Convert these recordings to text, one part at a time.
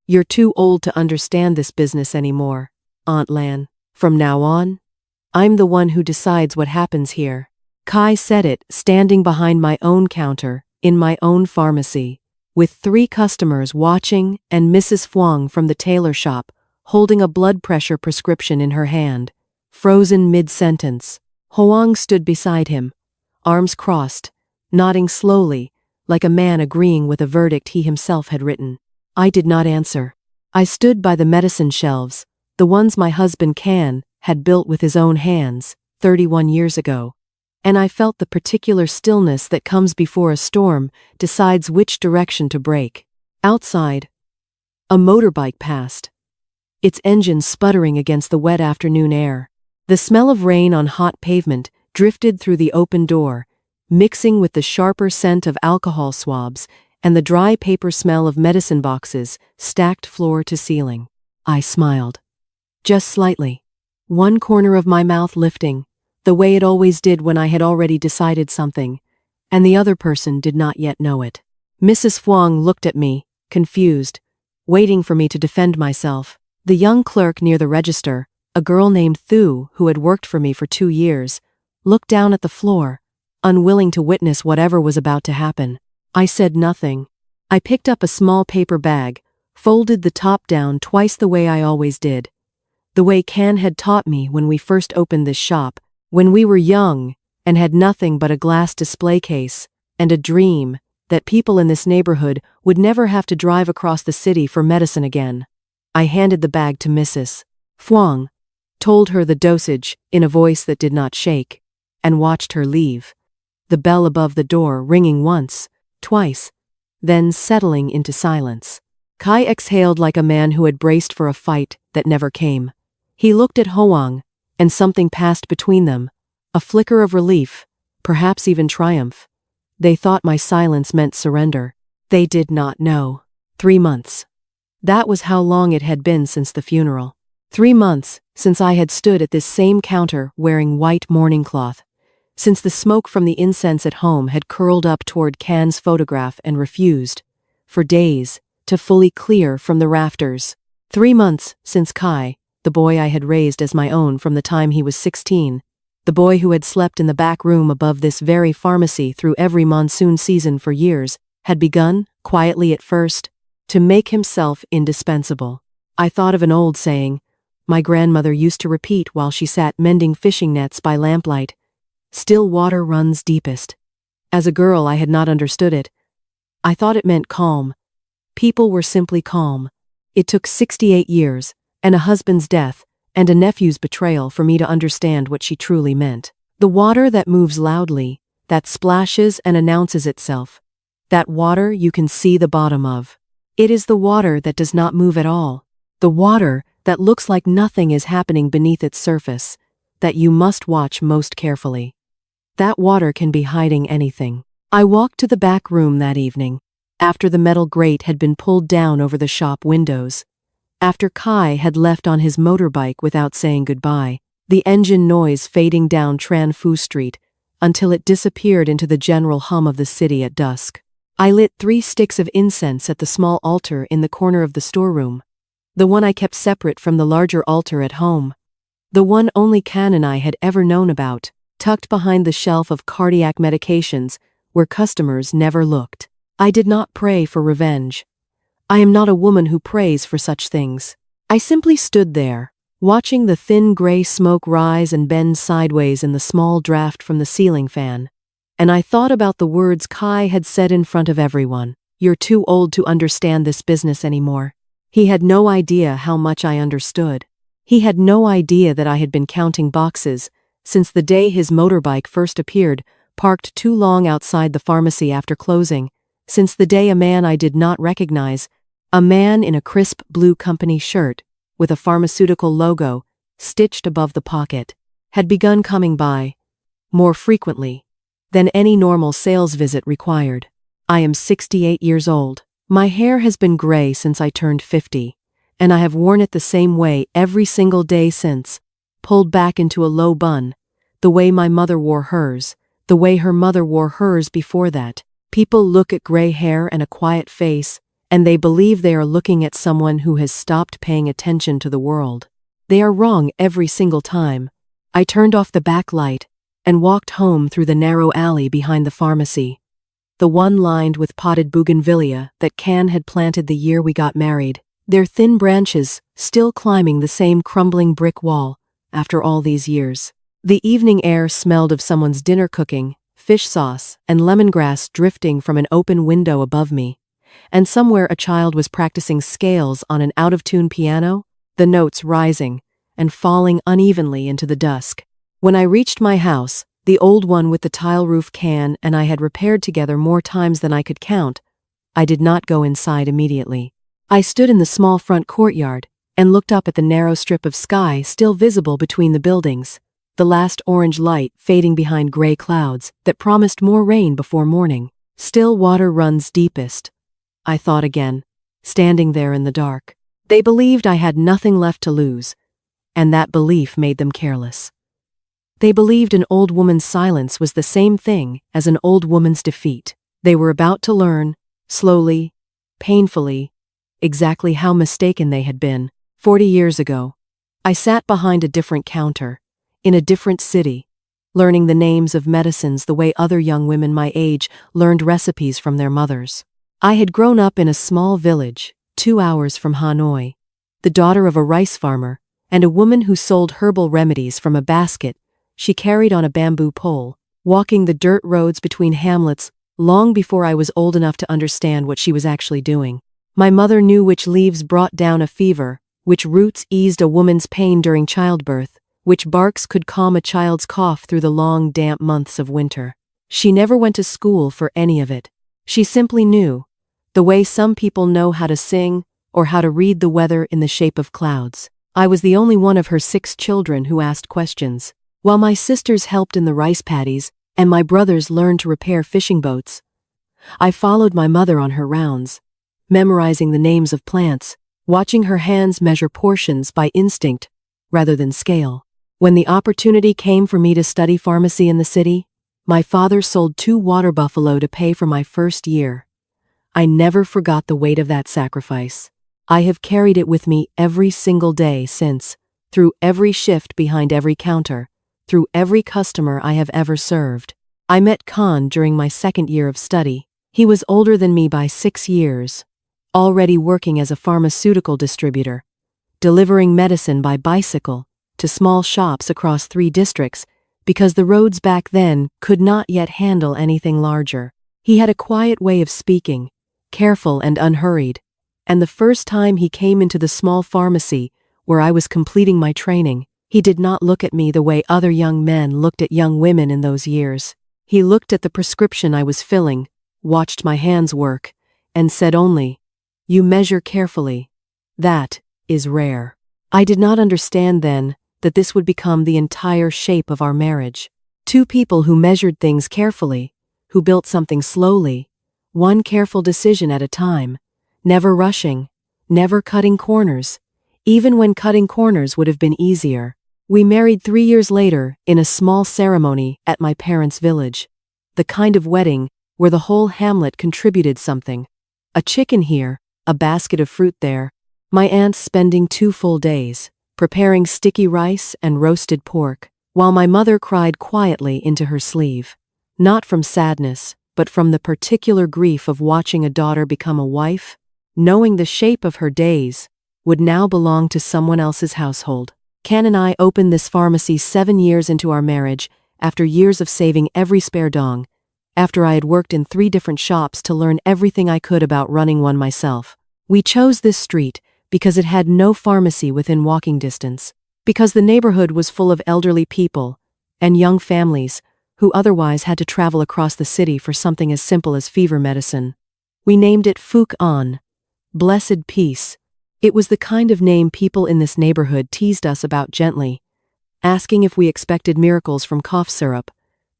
You're too old to understand this business anymore, Aunt Lan. From now on, I'm the one who decides what happens here. Kai said it, standing behind my own counter, in my own pharmacy, with 3 customers watching and Mrs. Fuang from the tailor shop, holding a blood pressure prescription in her hand, frozen mid-sentence. Hoang stood beside him, arms crossed, nodding slowly, like a man agreeing with a verdict he himself had written. I did not answer. I stood by the medicine shelves, the ones my husband Kan had built with his own hands, 31 years ago, and I felt the particular stillness that comes before a storm decides which direction to break. Outside, a motorbike passed, its engine sputtering against the wet afternoon air. The smell of rain on hot pavement drifted through the open door, mixing with the sharper scent of alcohol swabs and the dry paper smell of medicine boxes stacked floor to ceiling. I smiled. Just slightly. One corner of my mouth lifting, the way it always did when I had already decided something, and the other person did not yet know it. Mrs. Fuang looked at me, confused, waiting for me to defend myself. The young clerk near the register, a girl named Thu who had worked for me for 2 years, looked down at the floor, unwilling to witness whatever was about to happen. I said nothing. I picked up a small paper bag, folded the top down twice the way I always did, the way Kan had taught me when we first opened this shop, when we were young and had nothing but a glass display case and a dream that people in this neighborhood would never have to drive across the city for medicine again. I handed the bag to Mrs. Fuang, told her the dosage in a voice that did not shake, and watched her leave. The bell above the door ringing once, twice, then settling into silence. Kai exhaled like a man who had braced for a fight that never came. He looked at Hoang, and something passed between them, a flicker of relief, perhaps even triumph. They thought my silence meant surrender. They did not know. 3 months. That was how long it had been since the funeral. 3 months since I had stood at this same counter wearing white mourning cloth, since the smoke from the incense at home had curled up toward Kan's photograph and refused, for days, to fully clear from the rafters. 3 months since Kai, the boy I had raised as my own from the time he was 16, the boy who had slept in the back room above this very pharmacy through every monsoon season for years, had begun, quietly at first, to make himself indispensable. I thought of an old saying my grandmother used to repeat while she sat mending fishing nets by lamplight: still water runs deepest. As a girl I had not understood it. I thought it meant calm. People were simply calm. It took 68 years, and a husband's death, and a nephew's betrayal for me to understand what she truly meant. The water that moves loudly, that splashes and announces itself. That water you can see the bottom of. It is the water that does not move at all. The water that looks like nothing is happening beneath its surface, that you must watch most carefully. That water can be hiding anything. I walked to the back room that evening, after the metal grate had been pulled down over the shop windows, after Kai had left on his motorbike without saying goodbye, the engine noise fading down Tran Phu Street until it disappeared into the general hum of the city at dusk. I lit 3 sticks of incense at the small altar in the corner of the storeroom, the one I kept separate from the larger altar at home, the one only Kan and I had ever known about, tucked behind the shelf of cardiac medications where customers never looked. I did not pray for revenge. I am not a woman who prays for such things. I simply stood there, watching the thin gray smoke rise and bend sideways in the small draft from the ceiling fan. And I thought about the words Kai had said in front of everyone. You're too old to understand this business anymore. He had no idea how much I understood. He had no idea that I had been counting boxes since the day his motorbike first appeared, parked too long outside the pharmacy after closing, since the day a man I did not recognize, a man in a crisp blue company shirt, with a pharmaceutical logo, stitched above the pocket, had begun coming by, more frequently than any normal sales visit required. I am 68 years old. My hair has been gray since I turned 50, and I have worn it the same way every single day since, pulled back into a low bun, the way my mother wore hers, the way her mother wore hers before that. People look at gray hair and a quiet face, and they believe they are looking at someone who has stopped paying attention to the world. They are wrong every single time. I turned off the back light and walked home through the narrow alley behind the pharmacy, the one lined with potted bougainvillea that Can had planted the year we got married, their thin branches still climbing the same crumbling brick wall after all these years. The evening air smelled of someone's dinner cooking, fish sauce, and lemongrass drifting from an open window above me, and somewhere a child was practicing scales on an out-of-tune piano, the notes rising and falling unevenly into the dusk. When I reached my house, the old one with the tile roof Can and I had repaired together more times than I could count, I did not go inside immediately. I stood in the small front courtyard and looked up at the narrow strip of sky still visible between the buildings, the last orange light fading behind gray clouds that promised more rain before morning. Still water runs deepest, I thought again, standing there in the dark. They believed I had nothing left to lose, and that belief made them careless. They believed an old woman's silence was the same thing as an old woman's defeat. They were about to learn, slowly, painfully, exactly how mistaken they had been. 40 years ago, I sat behind a different counter, in a different city, learning the names of medicines the way other young women my age learned recipes from their mothers. I had grown up in a small village, 2 hours from Hanoi, the daughter of a rice farmer and a woman who sold herbal remedies from a basket she carried on a bamboo pole, walking the dirt roads between hamlets long before I was old enough to understand what she was actually doing. My mother knew which leaves brought down a fever, which roots eased a woman's pain during childbirth, which barks could calm a child's cough through the long, damp months of winter. She never went to school for any of it. She simply knew, the way some people know how to sing or how to read the weather in the shape of clouds. I was the only one of her 6 children who asked questions. While my sisters helped in the rice paddies and my brothers learned to repair fishing boats, I followed my mother on her rounds, memorizing the names of plants, watching her hands measure portions by instinct rather than scale. When the opportunity came for me to study pharmacy in the city, my father sold 2 water buffalo to pay for my first year. I never forgot the weight of that sacrifice. I have carried it with me every single day since, through every shift behind every counter, through every customer I have ever served. I met Khan during my 2nd year of study. He was older than me by 6 years, already working as a pharmaceutical distributor, delivering medicine by bicycle to small shops across 3 districts because the roads back then could not yet handle anything larger. He had a quiet way of speaking, careful and unhurried, and the first time he came into the small pharmacy where I was completing my training, he did not look at me the way other young men looked at young women in those years. He looked at the prescription I was filling, watched my hands work, and said only, "You measure carefully. That is rare." I did not understand then that this would become the entire shape of our marriage. 2 people who measured things carefully, who built something slowly, one careful decision at a time, never rushing, never cutting corners, even when cutting corners would have been easier. We married 3 years later in a small ceremony at my parents' village, the kind of wedding where the whole hamlet contributed something. A chicken here, a basket of fruit there, my aunts spending 2 full days, preparing sticky rice and roasted pork, while my mother cried quietly into her sleeve, not from sadness, but from the particular grief of watching a daughter become a wife, knowing the shape of her days would now belong to someone else's household. Ken and I opened this pharmacy 7 years into our marriage, after years of saving every spare dong, after I had worked in 3 different shops to learn everything I could about running one myself. We chose this street because it had no pharmacy within walking distance, because the neighborhood was full of elderly people and young families who otherwise had to travel across the city for something as simple as fever medicine. We named it Phuc An, Blessed Peace. It was the kind of name people in this neighborhood teased us about gently, asking if we expected miracles from cough syrup,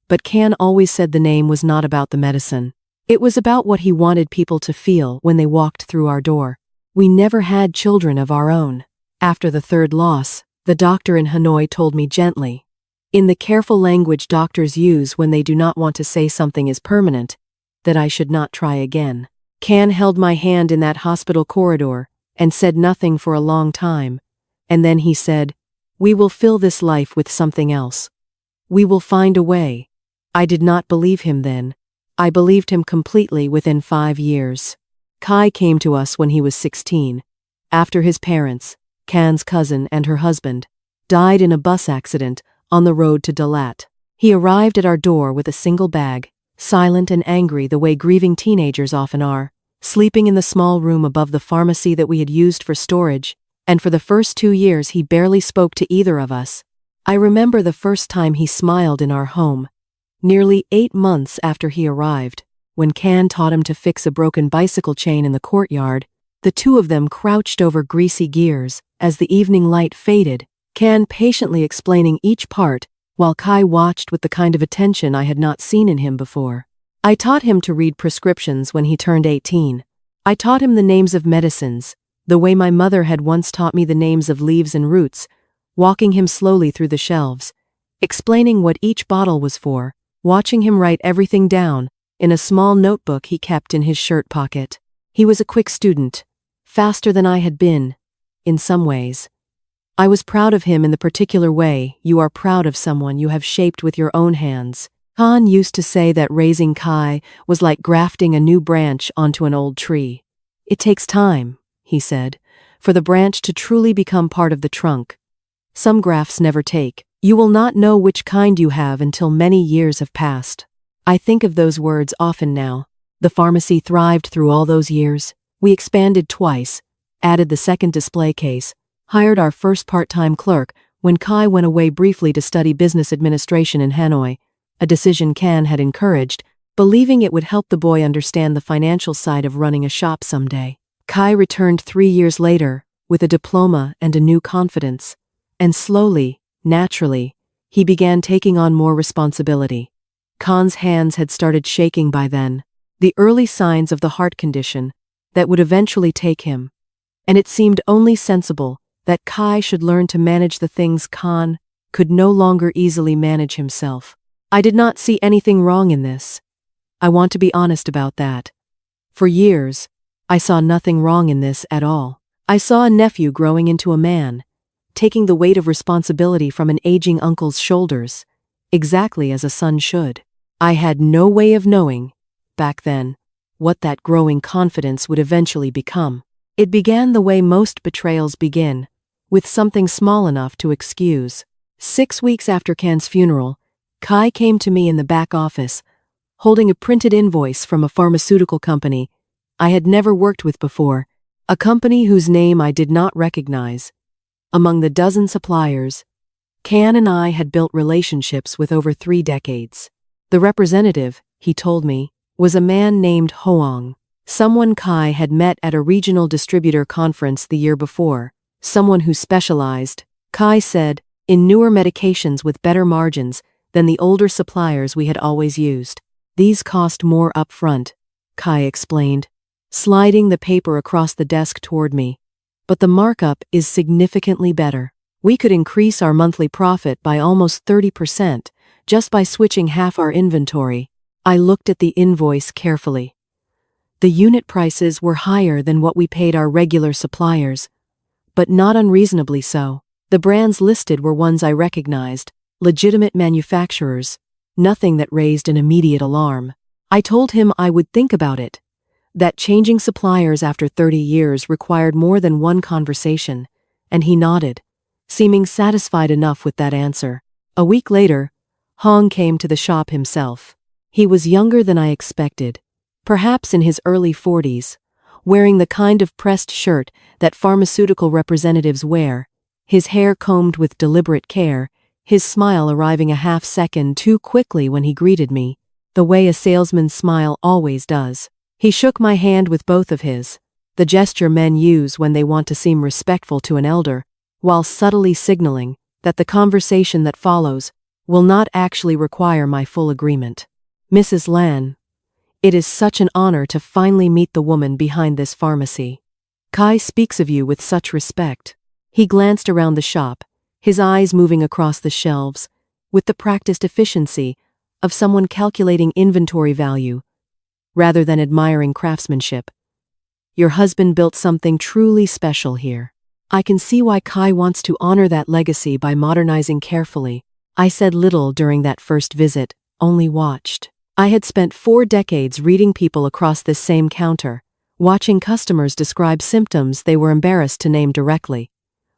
but Can always said the name was not about the medicine. It was about what he wanted people to feel when they walked through our door. We never had children of our own. After the 3rd loss, the doctor in Hanoi told me gently, in the careful language doctors use when they do not want to say something is permanent, that I should not try again. Can held my hand in that hospital corridor and said nothing for a long time. And then he said, "We will fill this life with something else. We will find a way." I did not believe him then. I believed him completely within 5 years. Kai came to us when he was 16, after his parents, Can's cousin and her husband, died in a bus accident on the road to Dalat. He arrived at our door with a single bag, silent and angry the way grieving teenagers often are, sleeping in the small room above the pharmacy that we had used for storage, and for the first 2 years he barely spoke to either of us. I remember the first time he smiled in our home, nearly 8 months after he arrived, when Can taught him to fix a broken bicycle chain in the courtyard. The two of them crouched over greasy gears as the evening light faded, Can patiently explaining each part, while Kai watched with the kind of attention I had not seen in him before. I taught him to read prescriptions when he turned 18. I taught him the names of medicines, the way my mother had once taught me the names of leaves and roots, walking him slowly through the shelves, explaining what each bottle was for, watching him write everything down in a small notebook he kept in his shirt pocket. He was a quick student, faster than I had been, in some ways. I was proud of him in the particular way you are proud of someone you have shaped with your own hands. Han used to say that raising Kai was like grafting a new branch onto an old tree. It takes time, he said, for the branch to truly become part of the trunk. Some grafts never take. You will not know which kind you have until many years have passed. I think of those words often now. The pharmacy thrived through all those years. We expanded twice, added the second display case, hired our first part-time clerk when Kai went away briefly to study business administration in Hanoi, a decision Can had encouraged, believing it would help the boy understand the financial side of running a shop someday. Kai returned 3 years later with a diploma and a new confidence, and slowly, naturally, he began taking on more responsibility. Khan's hands had started shaking by then, the early signs of the heart condition that would eventually take him, and it seemed only sensible that Kai should learn to manage the things Khan could no longer easily manage himself. I did not see anything wrong in this. I want to be honest about that. For years, I saw nothing wrong in this at all. I saw a nephew growing into a man, taking the weight of responsibility from an aging uncle's shoulders, exactly as a son should. I had no way of knowing, back then, what that growing confidence would eventually become. It began the way most betrayals begin, with something small enough to excuse. 6 weeks after Can's funeral, Kai came to me in the back office, holding a printed invoice from a pharmaceutical company I had never worked with before, a company whose name I did not recognize. Among the dozen suppliers, Can and I had built relationships with over 3 decades. The representative, he told me, was a man named Hoang, someone Kai had met at a regional distributor conference the year before, someone who specialized, Kai said, in newer medications with better margins than the older suppliers we had always used. These cost more upfront, Kai explained, sliding the paper across the desk toward me. But the markup is significantly better. We could increase our monthly profit by almost 30% just by switching half our inventory. I looked at the invoice carefully. The unit prices were higher than what we paid our regular suppliers, but not unreasonably so. The brands listed were ones I recognized, legitimate manufacturers, nothing that raised an immediate alarm. I told him I would think about it, that changing suppliers after 30 years required more than one conversation, and he nodded, seeming satisfied enough with that answer. A week later, Hong came to the shop himself. He was younger than I expected, perhaps in his early 40s, wearing the kind of pressed shirt that pharmaceutical representatives wear, his hair combed with deliberate care, his smile arriving a half-second too quickly when he greeted me, the way a salesman's smile always does. He shook my hand with both of his, the gesture men use when they want to seem respectful to an elder, while subtly signaling that the conversation that follows will not actually require my full agreement. Mrs. Lan, it is such an honor to finally meet the woman behind this pharmacy. Kai speaks of you with such respect. He glanced around the shop, his eyes moving across the shelves, with the practiced efficiency of someone calculating inventory value, rather than admiring craftsmanship. Your husband built something truly special here. I can see why Kai wants to honor that legacy by modernizing carefully. I said little during that first visit, only watched. I had spent 4 decades reading people across this same counter, watching customers describe symptoms they were embarrassed to name directly,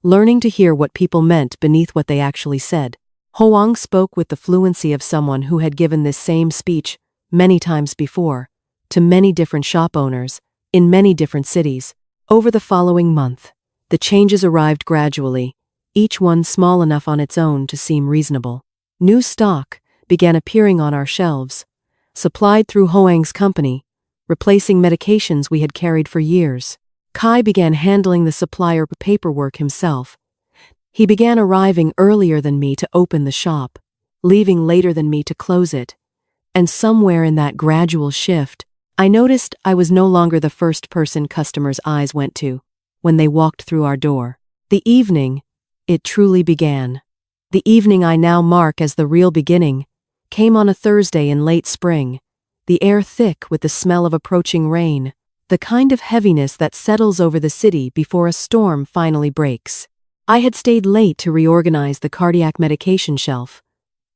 learning to hear what people meant beneath what they actually said. Hoang spoke with the fluency of someone who had given this same speech many times before, to many different shop owners, in many different cities. Over the following month, the changes arrived gradually, each one small enough on its own to seem reasonable. New stock began appearing on our shelves, supplied through Hoang's company, replacing medications we had carried for years. Kai began handling the supplier paperwork himself. He began arriving earlier than me to open the shop, leaving later than me to close it. And somewhere in that gradual shift, I noticed I was no longer the first person customers' eyes went to when they walked through our door. The evening, it truly began. The evening I now mark as the real beginning, came on a Thursday in late spring, the air thick with the smell of approaching rain, the kind of heaviness that settles over the city before a storm finally breaks. I had stayed late to reorganize the cardiac medication shelf,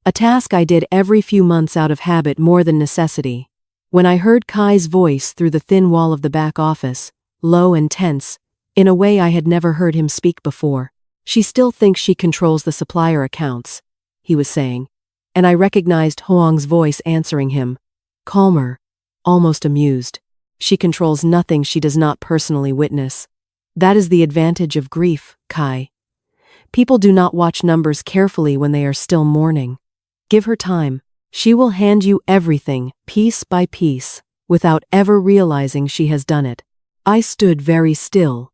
a task I did every few months out of habit more than necessity. When I heard Kai's voice through the thin wall of the back office, low and tense, in a way I had never heard him speak before. She still thinks she controls the supplier accounts, he was saying, and I recognized Hoang's voice answering him, calmer, almost amused. She controls nothing she does not personally witness. That is the advantage of grief, Kai. People do not watch numbers carefully when they are still mourning. Give her time. She will hand you everything, piece by piece, without ever realizing she has done it. I stood very still,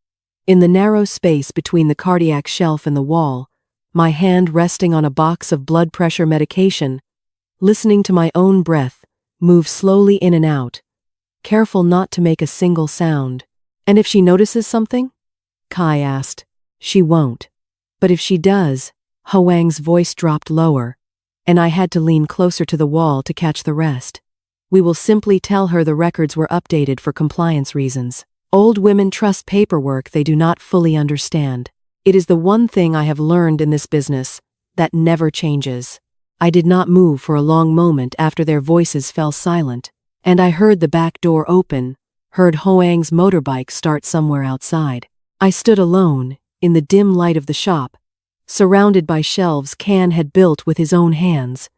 in the narrow space between the cardiac shelf and the wall, my hand resting on a box of blood pressure medication, listening to my own breath move slowly in and out, careful not to make a single sound. And if she notices something? Kai asked. She won't. But if she does, Hoang's voice dropped lower, and I had to lean closer to the wall to catch the rest. We will simply tell her the records were updated for compliance reasons. Old women trust paperwork they do not fully understand. It is the one thing I have learned in this business that never changes. I did not move for a long moment after their voices fell silent, and I heard the back door open, heard Hoang's motorbike start somewhere outside. I stood alone, in the dim light of the shop, surrounded by shelves Can had built with his own hands,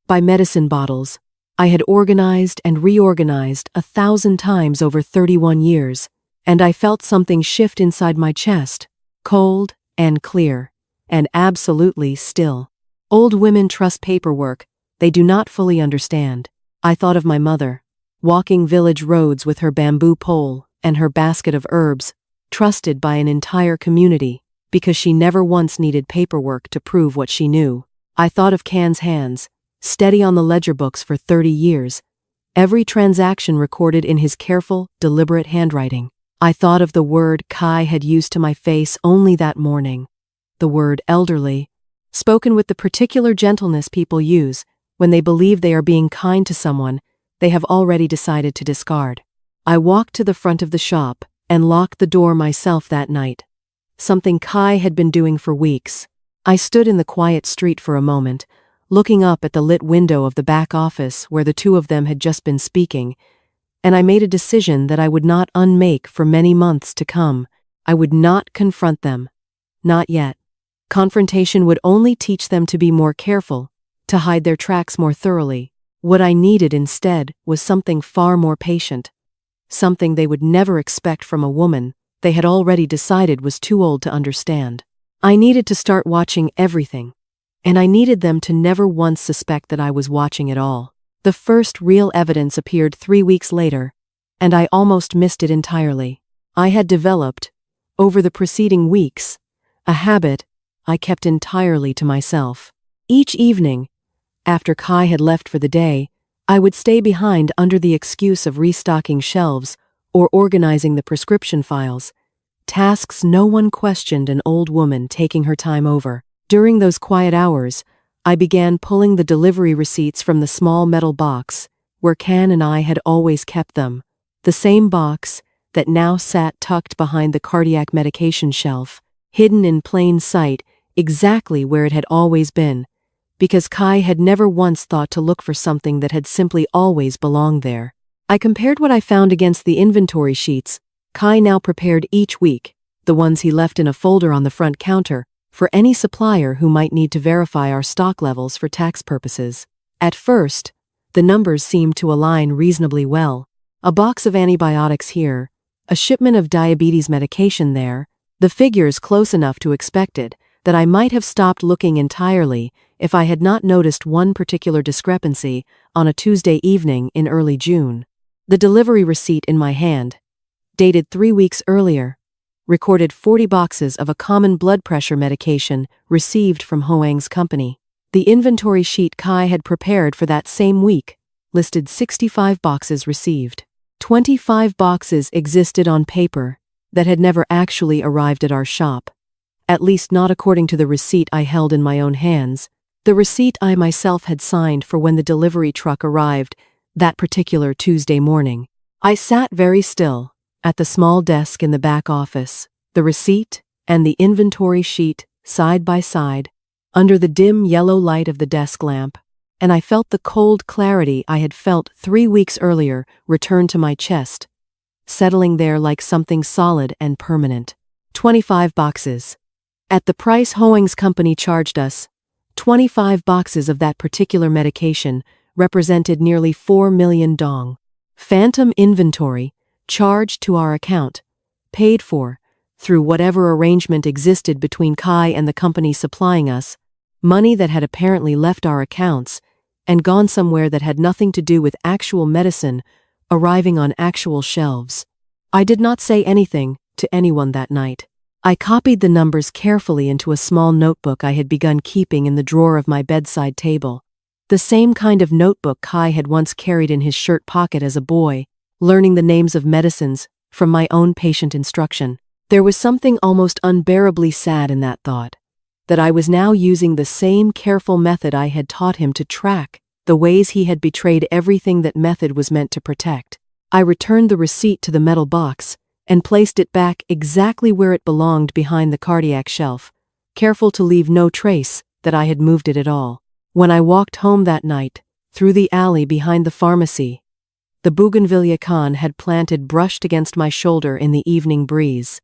by medicine bottles I had organized and reorganized 1,000 times over 31 years, and I felt something shift inside my chest, cold and clear, and absolutely still. Old women trust paperwork they do not fully understand. I thought of my mother, walking village roads with her bamboo pole and her basket of herbs, trusted by an entire community, because she never once needed paperwork to prove what she knew. I thought of Can's hands, steady on the ledger books for 30 years, every transaction recorded in his careful, deliberate handwriting. I thought of the word Kai had used to my face only that morning, the word elderly, spoken with the particular gentleness people use when they believe they are being kind to someone they have already decided to discard. I walked to the front of the shop and locked the door myself that night, something Kai had been doing for weeks. I stood in the quiet street for a moment, looking up at the lit window of the back office where the two of them had just been speaking, and I made a decision that I would not unmake for many months to come. I would not confront them. Not yet. Confrontation would only teach them to be more careful, to hide their tracks more thoroughly. What I needed instead was something far more patient, something they would never expect from a woman they had already decided was too old to understand. I needed to start watching everything, and I needed them to never once suspect that I was watching at all. The first real evidence appeared 3 weeks later, and I almost missed it entirely. I had developed, over the preceding weeks, a habit I kept entirely to myself. Each evening, after Kai had left for the day, I would stay behind under the excuse of restocking shelves or organizing the prescription files, tasks no one questioned an old woman taking her time over. During those quiet hours, I began pulling the delivery receipts from the small metal box where Can and I had always kept them, the same box that now sat tucked behind the cardiac medication shelf, hidden in plain sight, exactly where it had always been, because Kai had never once thought to look for something that had simply always belonged there. I compared what I found against the inventory sheets Kai now prepared each week, the ones he left in a folder on the front counter, for any supplier who might need to verify our stock levels for tax purposes. At first, the numbers seemed to align reasonably well. A box of antibiotics here, a shipment of diabetes medication there, the figures close enough to expected that I might have stopped looking entirely if I had not noticed one particular discrepancy on a Tuesday evening in early June. The delivery receipt in my hand, dated 3 weeks earlier, recorded 40 boxes of a common blood pressure medication received from Hoang's company. The inventory sheet Kai had prepared for that same week listed 65 boxes received. 25 boxes existed on paper that had never actually arrived at our shop, at least not according to the receipt I held in my own hands, the receipt I myself had signed for when the delivery truck arrived that particular Tuesday morning. I sat very still at the small desk in the back office, the receipt and the inventory sheet side by side, under the dim yellow light of the desk lamp, and I felt the cold clarity I had felt 3 weeks earlier return to my chest, settling there like something solid and permanent. 25 boxes. At the price Hoang's company charged us, 25 boxes of that particular medication represented nearly 4 million dong. Phantom inventory, charged to our account, paid for, through whatever arrangement existed between Kai and the company supplying us, money that had apparently left our accounts and gone somewhere that had nothing to do with actual medicine arriving on actual shelves. I did not say anything to anyone that night. I copied the numbers carefully into a small notebook I had begun keeping in the drawer of my bedside table, the same kind of notebook Kai had once carried in his shirt pocket as a boy, learning the names of medicines from my own patient instruction. There was something almost unbearably sad in that thought, that I was now using the same careful method I had taught him to track the ways he had betrayed everything that method was meant to protect. I returned the receipt to the metal box and placed it back exactly where it belonged behind the cardiac shelf, careful to leave no trace that I had moved it at all. When I walked home that night, through the alley behind the pharmacy, the bougainvillea Khan had planted brushed against my shoulder in the evening breeze,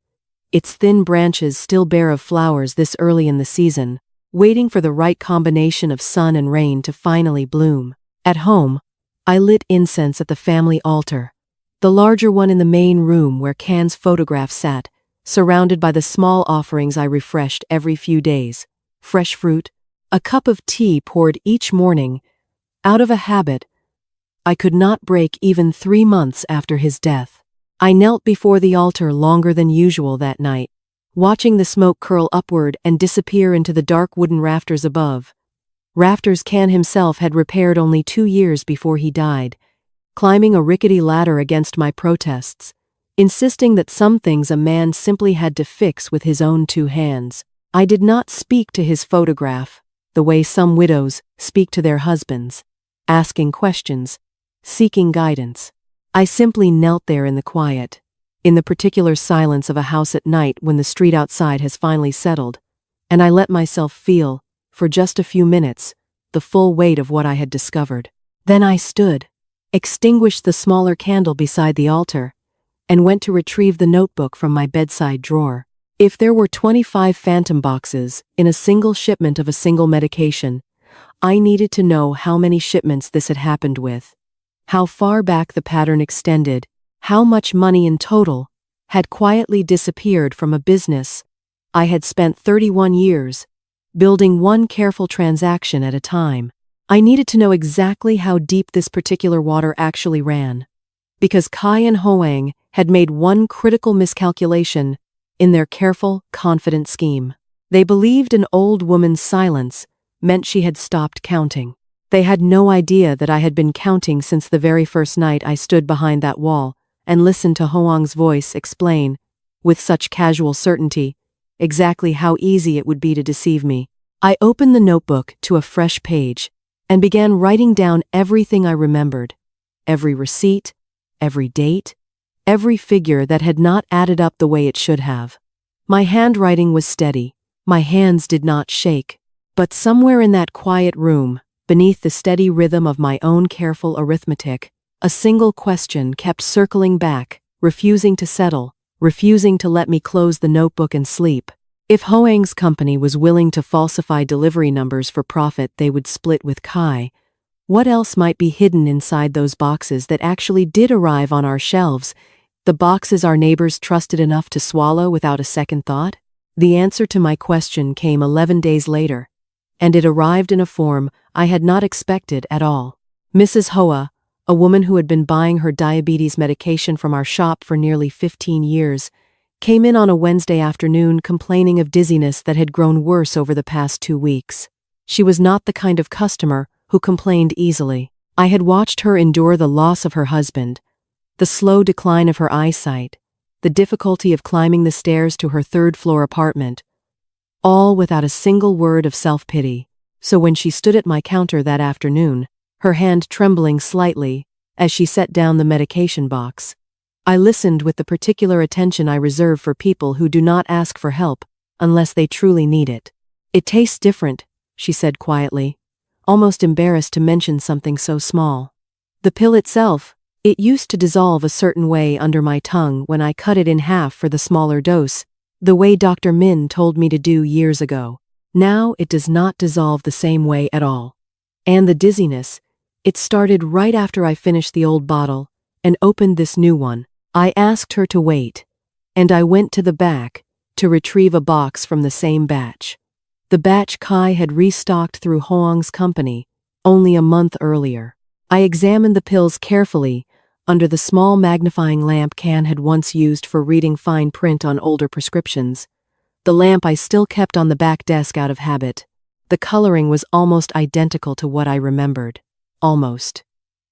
its thin branches still bare of flowers this early in the season, waiting for the right combination of sun and rain to finally bloom. At home, I lit incense at the family altar, the larger one in the main room where Can's photograph sat, surrounded by the small offerings I refreshed every few days, fresh fruit, a cup of tea poured each morning, out of a habit I could not break even 3 months after his death. I knelt before the altar longer than usual that night, watching the smoke curl upward and disappear into the dark wooden rafters above. Rafters Can himself had repaired only 2 years before he died, climbing a rickety ladder against my protests, insisting that some things a man simply had to fix with his own 2 hands. I did not speak to his photograph, the way some widows speak to their husbands, asking questions, seeking guidance. I simply knelt there in the quiet, in the particular silence of a house at night when the street outside has finally settled, and I let myself feel, for just a few minutes, the full weight of what I had discovered. Then I stood, extinguished the smaller candle beside the altar, and went to retrieve the notebook from my bedside drawer. If there were 25 phantom boxes in a single shipment of a single medication, I needed to know how many shipments this had happened with, how far back the pattern extended, how much money in total had quietly disappeared from a business I had spent 31 years building one careful transaction at a time. I needed to know exactly how deep this particular water actually ran, because Kai and Hoang had made one critical miscalculation in their careful, confident scheme. They believed an old woman's silence meant she had stopped counting. They had no idea that I had been counting since the very first night I stood behind that wall and listened to Hoang's voice explain, with such casual certainty, exactly how easy it would be to deceive me. I opened the notebook to a fresh page and began writing down everything I remembered, every receipt, every date, every figure that had not added up the way it should have. My handwriting was steady, my hands did not shake, but somewhere in that quiet room, beneath the steady rhythm of my own careful arithmetic, a single question kept circling back, refusing to settle, refusing to let me close the notebook and sleep. If Hoang's company was willing to falsify delivery numbers for profit they would split with Kai, what else might be hidden inside those boxes that actually did arrive on our shelves, the boxes our neighbors trusted enough to swallow without a second thought? The answer to my question came 11 days later, and it arrived in a form I had not expected at all. Mrs. Hoa, a woman who had been buying her diabetes medication from our shop for nearly 15 years, came in on a Wednesday afternoon complaining of dizziness that had grown worse over the past 2 weeks. She was not the kind of customer who complained easily. I had watched her endure the loss of her husband, the slow decline of her eyesight, the difficulty of climbing the stairs to her third-floor apartment, all without a single word of self-pity. So when she stood at my counter that afternoon, her hand trembling slightly as she set down the medication box, I listened with the particular attention I reserve for people who do not ask for help unless they truly need it. "It tastes different," she said quietly, almost embarrassed to mention something so small. "The pill itself, it used to dissolve a certain way under my tongue when I cut it in half for the smaller dose, the way Dr. Min told me to do years ago. Now it does not dissolve the same way at all. And the dizziness, it started right after I finished the old bottle and opened this new one." I asked her to wait, and I went to the back to retrieve a box from the same batch. The batch Kai had restocked through Hoang's company only a month earlier. I examined the pills carefully under the small magnifying lamp Can had once used for reading fine print on older prescriptions. The lamp I still kept on the back desk out of habit. The coloring was almost identical to what I remembered. Almost.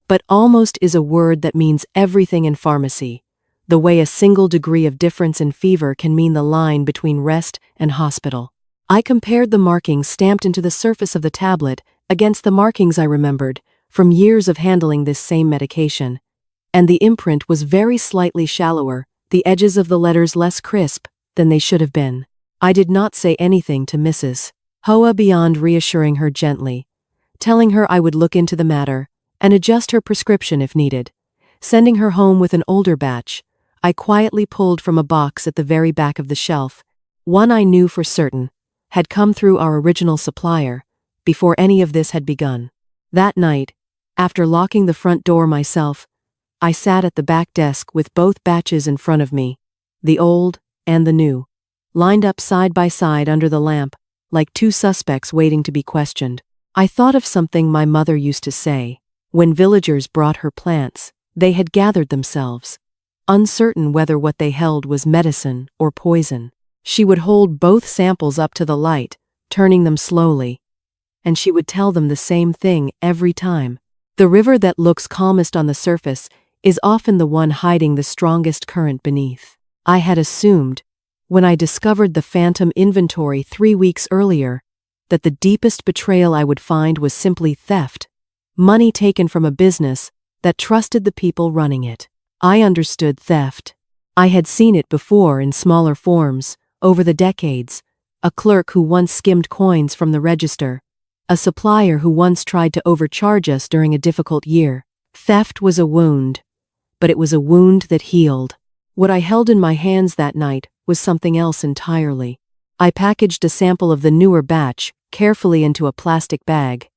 But almost is a word that means everything in pharmacy, the way a single degree of difference in fever can mean the line between rest and hospital. I compared the markings stamped into the surface of the tablet against the markings I remembered from years of handling this same medication, and the imprint was very slightly shallower, the edges of the letters less crisp than they should have been. I did not say anything to Mrs. Hoa beyond reassuring her gently, telling her I would look into the matter and adjust her prescription if needed. Sending her home with an older batch, I quietly pulled from a box at the very back of the shelf, one I knew for certain had come through our original supplier before any of this had begun. That night, after locking the front door myself, I sat at the back desk with both batches in front of me, the old and the new, lined up side by side under the lamp, like two suspects waiting to be questioned. I thought of something my mother used to say. When villagers brought her plants, they had gathered themselves, uncertain whether what they held was medicine or poison. She would hold both samples up to the light, turning them slowly, and she would tell them the same thing every time. The river that looks calmest on the surface is often the one hiding the strongest current beneath. I had assumed, when I discovered the phantom inventory 3 weeks earlier, that the deepest betrayal I would find was simply theft, money taken from a business that trusted the people running it. I understood theft. I had seen it before in smaller forms, over the decades. A clerk who once skimmed coins from the register. A supplier who once tried to overcharge us during a difficult year. Theft was a wound, but it was a wound that healed. What I held in my hands that night was something else entirely. I packaged a sample of the newer batch carefully into a plastic bag,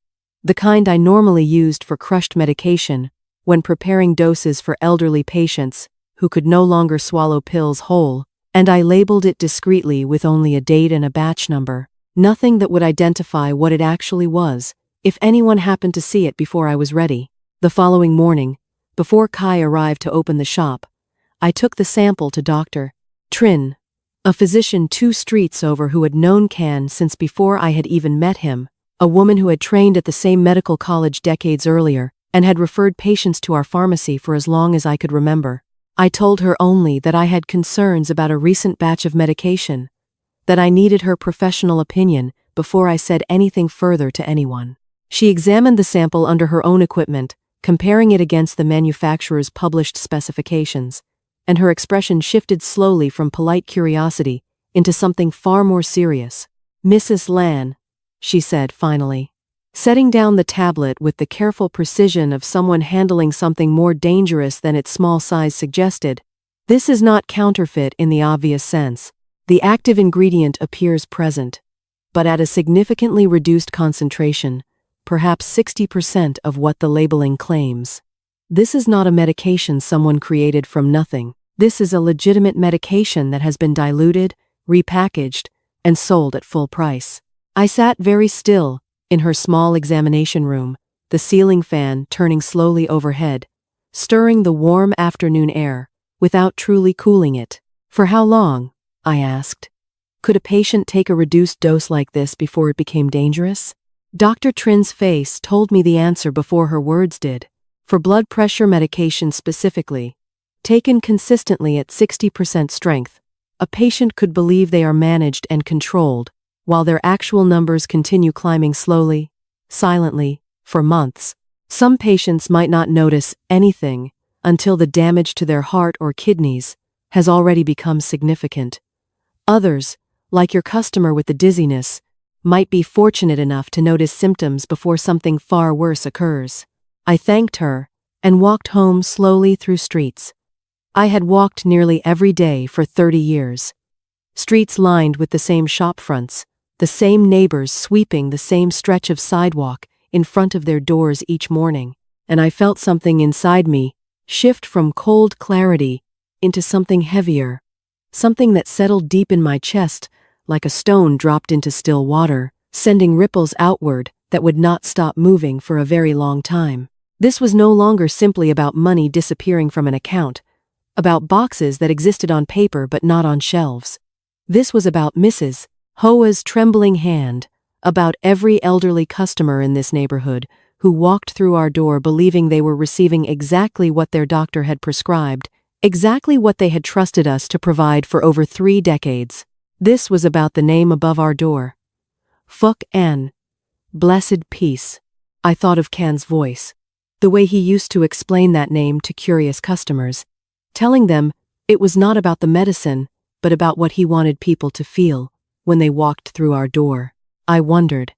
the kind I normally used for crushed medication when preparing doses for elderly patients who could no longer swallow pills whole, and I labeled it discreetly with only a date and a batch number. Nothing that would identify what it actually was, if anyone happened to see it before I was ready. The following morning, before Kai arrived to open the shop, I took the sample to Dr. Trin, a physician 2 streets over who had known Can since before I had even met him, a woman who had trained at the same medical college decades earlier and had referred patients to our pharmacy for as long as I could remember. I told her only that I had concerns about a recent batch of medication, that I needed her professional opinion before I said anything further to anyone. She examined the sample under her own equipment, comparing it against the manufacturer's published specifications, and her expression shifted slowly from polite curiosity into something far more serious. "Mrs. Lan," she said finally, setting down the tablet with the careful precision of someone handling something more dangerous than its small size suggested. "This is not counterfeit in the obvious sense. The active ingredient appears present, but at a significantly reduced concentration, perhaps 60% of what the labeling claims. This is not a medication someone created from nothing. This is a legitimate medication that has been diluted, repackaged, and sold at full price." I sat very still in her small examination room, the ceiling fan turning slowly overhead, stirring the warm afternoon air without truly cooling it. "For how long?" I asked. "Could a patient take a reduced dose like this before it became dangerous?" Dr. Trin's face told me the answer before her words did. For blood pressure medication specifically, taken consistently at 60% strength, a patient could believe they are managed and controlled, while their actual numbers continue climbing slowly, silently, for months. Some patients might not notice anything until the damage to their heart or kidneys has already become significant. Others, like your customer with the dizziness, might be fortunate enough to notice symptoms before something far worse occurs. I thanked her and walked home slowly through streets. I had walked nearly every day for 30 years. Streets lined with the same shop fronts, the same neighbors sweeping the same stretch of sidewalk in front of their doors each morning, and I felt something inside me shift from cold clarity into something heavier, something that settled deep in my chest like a stone dropped into still water, sending ripples outward that would not stop moving for a very long time. This was no longer simply about money disappearing from an account, about boxes that existed on paper but not on shelves. This was about Mrs. Hoa's trembling hand, about every elderly customer in this neighborhood who walked through our door believing they were receiving exactly what their doctor had prescribed, exactly what they had trusted us to provide for over 3 decades. This was about the name above our door. Phuc An. Blessed Peace. I thought of Can's voice, the way he used to explain that name to curious customers, telling them it was not about the medicine, but about what he wanted people to feel when they walked through our door. I wondered,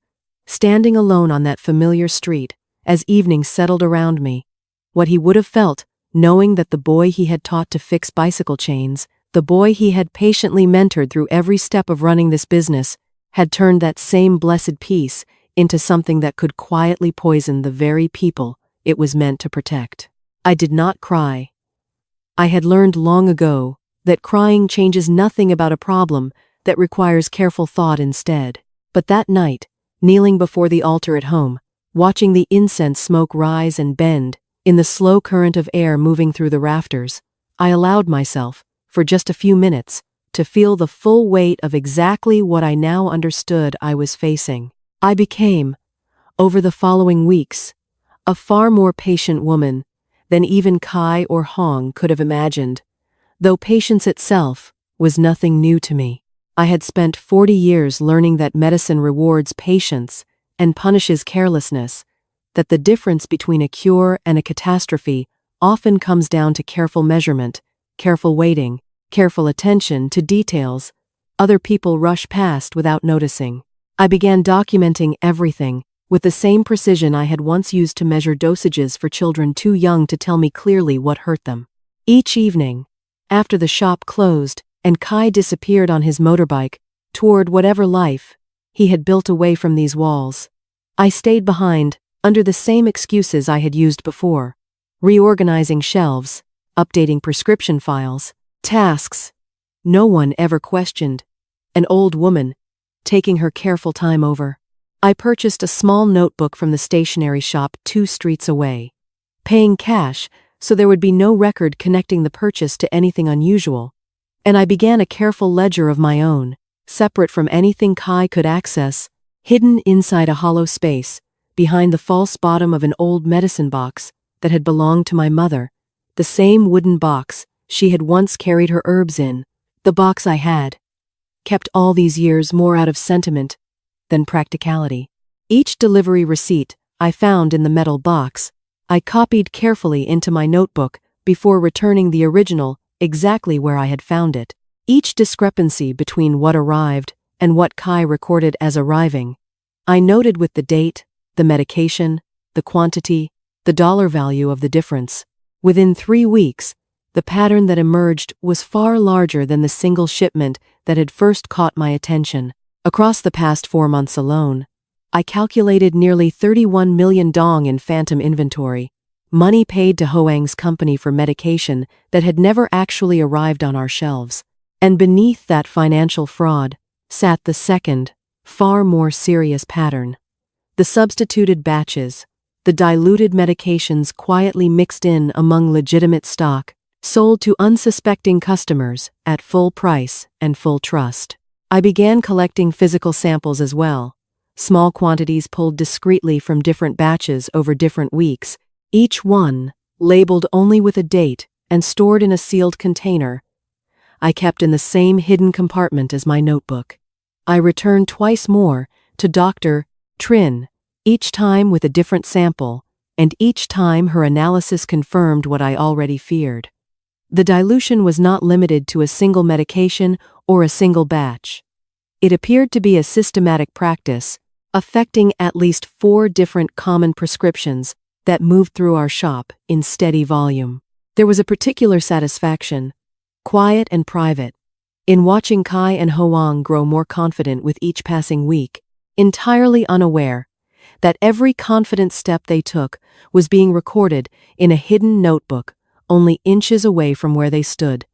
standing alone on that familiar street as evening settled around me, what he would have felt knowing that the boy he had taught to fix bicycle chains, the boy he had patiently mentored through every step of running this business, had turned that same blessed peace into something that could quietly poison the very people it was meant to protect. I did not cry. I had learned long ago that crying changes nothing about a problem that requires careful thought instead. But that night, kneeling before the altar at home, watching the incense smoke rise and bend in the slow current of air moving through the rafters, I allowed myself, for just a few minutes, to feel the full weight of exactly what I now understood I was facing. I became, over the following weeks, a far more patient woman than even Kai or Hong could have imagined, though patience itself was nothing new to me. I had spent 40 years learning that medicine rewards patience and punishes carelessness, that the difference between a cure and a catastrophe often comes down to careful measurement, careful waiting, careful attention to details other people rush past without noticing. I began documenting everything with the same precision I had once used to measure dosages for children too young to tell me clearly what hurt them. Each evening, after the shop closed and Kai disappeared on his motorbike toward whatever life he had built away from these walls, I stayed behind under the same excuses I had used before, reorganizing shelves, updating prescription files, tasks no one ever questioned, an old woman taking her careful time over. I purchased a small notebook from the stationery shop 2 streets away, paying cash so there would be no record connecting the purchase to anything unusual, and I began a careful ledger of my own, separate from anything Kai could access, hidden inside a hollow space, behind the false bottom of an old medicine box that had belonged to my mother, the same wooden box she had once carried her herbs in, the box I had kept all these years more out of sentiment than practicality. Each delivery receipt I found in the metal box I copied carefully into my notebook before returning the original exactly where I had found it. Each discrepancy between what arrived and what Kai recorded as arriving, I noted with the date, the medication, the quantity, the dollar value of the difference. Within 3 weeks, the pattern that emerged was far larger than the single shipment that had first caught my attention. Across the past 4 months alone, I calculated nearly 31 million dong in phantom inventory, money paid to Hoang's company for medication that had never actually arrived on our shelves. And beneath that financial fraud sat the second, far more serious pattern. The substituted batches, the diluted medications quietly mixed in among legitimate stock, sold to unsuspecting customers at full price and full trust. I began collecting physical samples as well, small quantities pulled discreetly from different batches over different weeks, each one labeled only with a date and stored in a sealed container I kept in the same hidden compartment as my notebook. I returned twice more to Dr. Trin, each time with a different sample, and each time her analysis confirmed what I already feared. The dilution was not limited to a single medication or a single batch. It appeared to be a systematic practice, affecting at least 4 different common prescriptions that moved through our shop in steady volume. There was a particular satisfaction, quiet and private, in watching Kai and Hoang grow more confident with each passing week, entirely unaware that every confident step they took was being recorded in a hidden notebook only inches away from where they stood,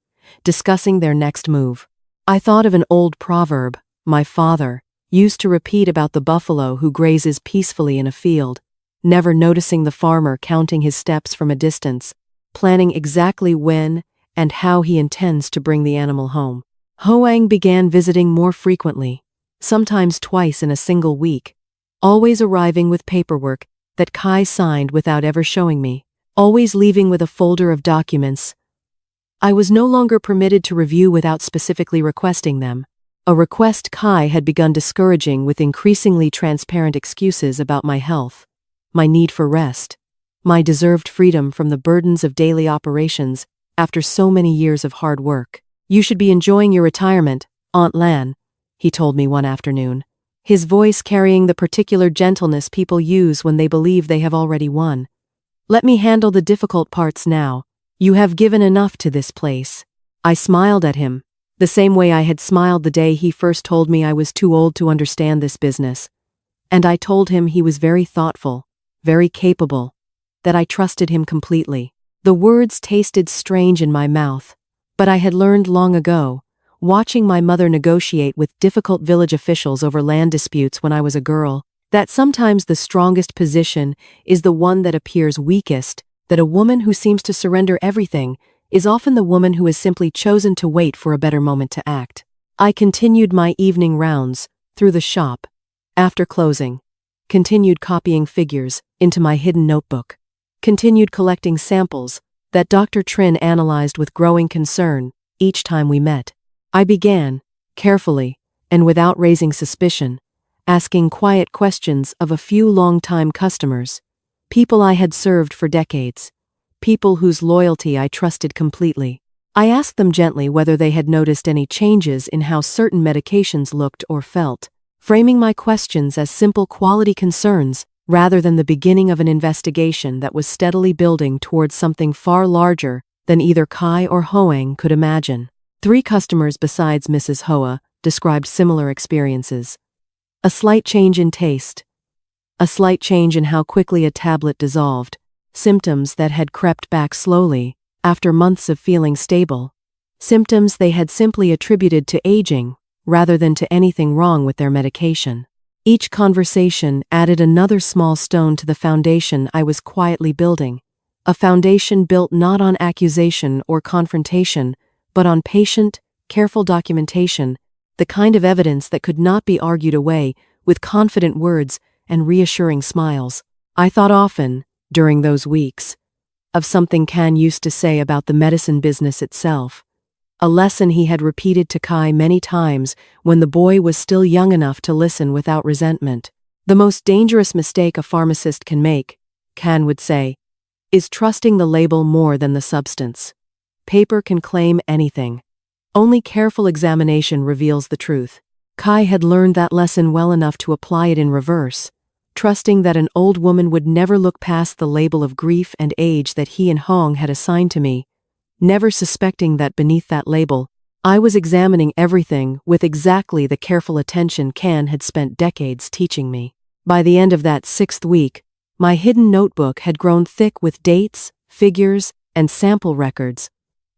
discussing their next move. I thought of an old proverb my father used to repeat about the buffalo who grazes peacefully in a field, never noticing the farmer counting his steps from a distance, planning exactly when and how he intends to bring the animal home. Hoang began visiting more frequently, sometimes twice in a single week, always arriving with paperwork that Kai signed without ever showing me, always leaving with a folder of documents I was no longer permitted to review without specifically requesting them, a request Kai had begun discouraging with increasingly transparent excuses about my health, my need for rest, my deserved freedom from the burdens of daily operations after so many years of hard work. "You should be enjoying your retirement, Aunt Lan," he told me one afternoon, his voice carrying the particular gentleness people use when they believe they have already won. "Let me handle the difficult parts now. You have given enough to this place." I smiled at him, the same way I had smiled the day he first told me I was too old to understand this business. And I told him he was very thoughtful, very capable, that I trusted him completely. The words tasted strange in my mouth, but I had learned long ago, watching my mother negotiate with difficult village officials over land disputes when I was a girl, that sometimes the strongest position is the one that appears weakest, that a woman who seems to surrender everything is often the woman who has simply chosen to wait for a better moment to act. I continued my evening rounds through the shop. After closing, continued copying figures into my hidden notebook, continued collecting samples that Dr. Trin analyzed with growing concern each time we met. I began, carefully and without raising suspicion, asking quiet questions of a few long-time customers, people I had served for decades, people whose loyalty I trusted completely. I asked them gently whether they had noticed any changes in how certain medications looked or felt, framing my questions as simple quality concerns rather than the beginning of an investigation that was steadily building towards something far larger than either Kai or Hoang could imagine. 3 customers besides Mrs. Hoa described similar experiences. A slight change in taste, a slight change in how quickly a tablet dissolved, symptoms that had crept back slowly after months of feeling stable, symptoms they had simply attributed to aging rather than to anything wrong with their medication. Each conversation added another small stone to the foundation I was quietly building, a foundation built not on accusation or confrontation, but on patient, careful documentation, the kind of evidence that could not be argued away with confident words and reassuring smiles. I thought often, during those weeks, of something Kan used to say about the medicine business itself, a lesson he had repeated to Kai many times when the boy was still young enough to listen without resentment. "The most dangerous mistake a pharmacist can make," Kan would say, is trusting the label more than the substance. Paper can claim anything. Only careful examination reveals the truth. Kai had learned that lesson well enough to apply it in reverse, trusting that an old woman would never look past the label of grief and age that he and Hong had assigned to me, never suspecting that beneath that label, I was examining everything with exactly the careful attention Can had spent decades teaching me. By the end of that 6th week, my hidden notebook had grown thick with dates, figures, and sample records,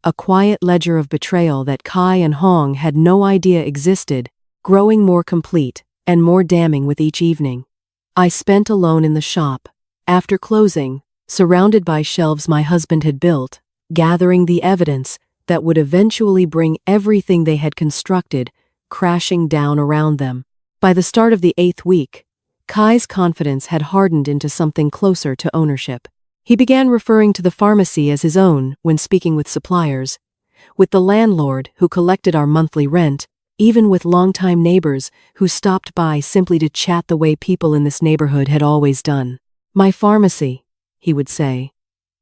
a quiet ledger of betrayal that Kai and Hong had no idea existed, growing more complete and more damning with each evening. I spent alone in the shop, after closing, surrounded by shelves my husband had built, gathering the evidence that would eventually bring everything they had constructed crashing down around them. By the start of the 8th week, Kai's confidence had hardened into something closer to ownership. He began referring to the pharmacy as his own when speaking with suppliers, with the landlord who collected our monthly rent, even with longtime neighbors who stopped by simply to chat the way people in this neighborhood had always done. "My pharmacy," he would say,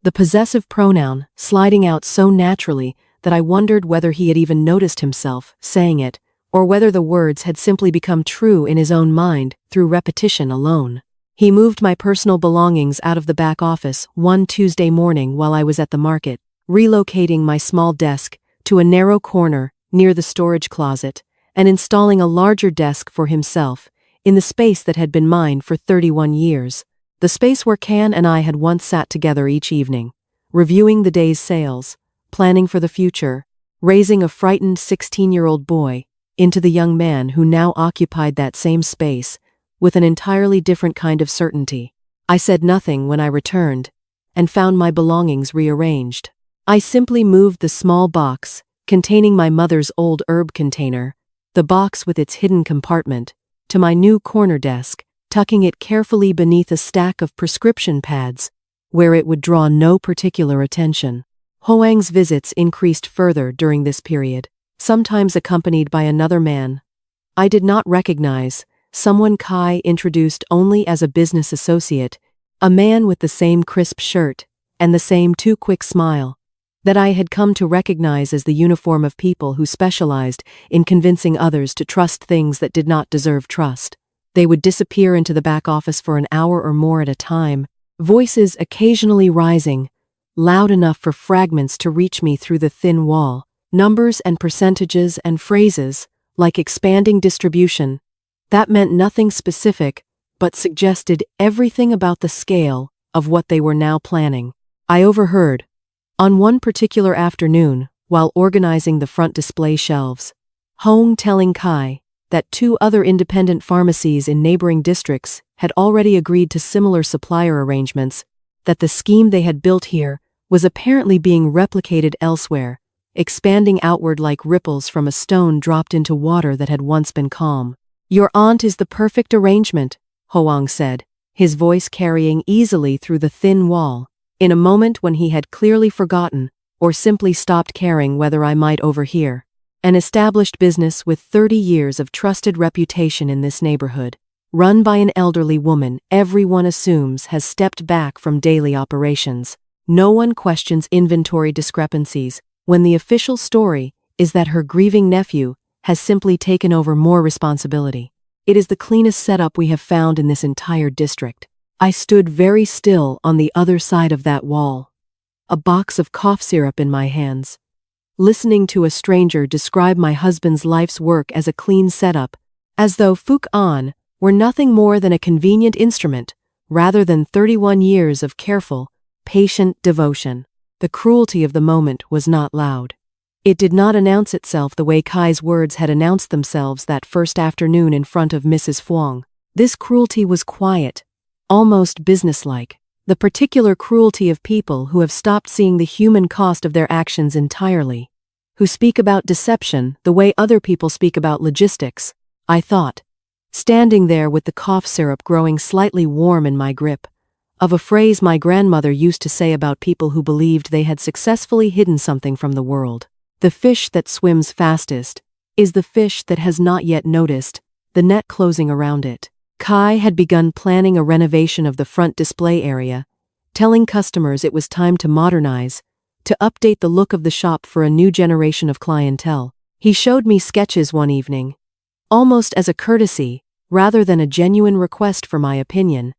the possessive pronoun sliding out so naturally that I wondered whether he had even noticed himself saying it, or whether the words had simply become true in his own mind through repetition alone. He moved my personal belongings out of the back office one Tuesday morning while I was at the market, relocating my small desk to a narrow corner near the storage closet and installing a larger desk for himself in the space that had been mine for 31 years, the space where Can and I had once sat together each evening, reviewing the day's sales, planning for the future, raising a frightened 16-year-old boy into the young man who now occupied that same space with an entirely different kind of certainty. I said nothing when I returned and found my belongings rearranged. I simply moved the small box containing my mother's old herb container, the box with its hidden compartment, to my new corner desk, tucking it carefully beneath a stack of prescription pads, where it would draw no particular attention. Hoang's visits increased further during this period, sometimes accompanied by another man I did not recognize, someone Kai introduced only as a business associate, a man with the same crisp shirt and the same too quick smile that I had come to recognize as the uniform of people who specialized in convincing others to trust things that did not deserve trust. They would disappear into the back office for an hour or more at a time, voices occasionally rising, loud enough for fragments to reach me through the thin wall, numbers and percentages and phrases, like expanding distribution. That meant nothing specific, but suggested everything about the scale of what they were now planning. I overheard, on one particular afternoon, while organizing the front display shelves, Hong telling Kai that 2 other independent pharmacies in neighboring districts had already agreed to similar supplier arrangements, that the scheme they had built here was apparently being replicated elsewhere, expanding outward like ripples from a stone dropped into water that had once been calm. "Your aunt is the perfect arrangement," Hoang said, his voice carrying easily through the thin wall, in a moment when he had clearly forgotten or simply stopped caring whether I might overhear. An established business with 30 years of trusted reputation in this neighborhood, run by an elderly woman everyone assumes has stepped back from daily operations. No one questions inventory discrepancies when the official story is that her grieving nephew has simply taken over more responsibility. It is the cleanest setup we have found in this entire district. I stood very still on the other side of that wall, a box of cough syrup in my hands, listening to a stranger describe my husband's life's work as a clean setup, as though Phuc An were nothing more than a convenient instrument, rather than 31 years of careful, patient devotion. The cruelty of the moment was not loud. It did not announce itself the way Kai's words had announced themselves that first afternoon in front of Mrs. Phuong. This cruelty was quiet, almost businesslike, the particular cruelty of people who have stopped seeing the human cost of their actions entirely, who speak about deception the way other people speak about logistics, I thought, standing there with the cough syrup growing slightly warm in my grip, of a phrase my grandmother used to say about people who believed they had successfully hidden something from the world. The fish that swims fastest is the fish that has not yet noticed the net closing around it. Kai had begun planning a renovation of the front display area, telling customers it was time to modernize, to update the look of the shop for a new generation of clientele. He showed me sketches one evening, almost as a courtesy, rather than a genuine request for my opinion.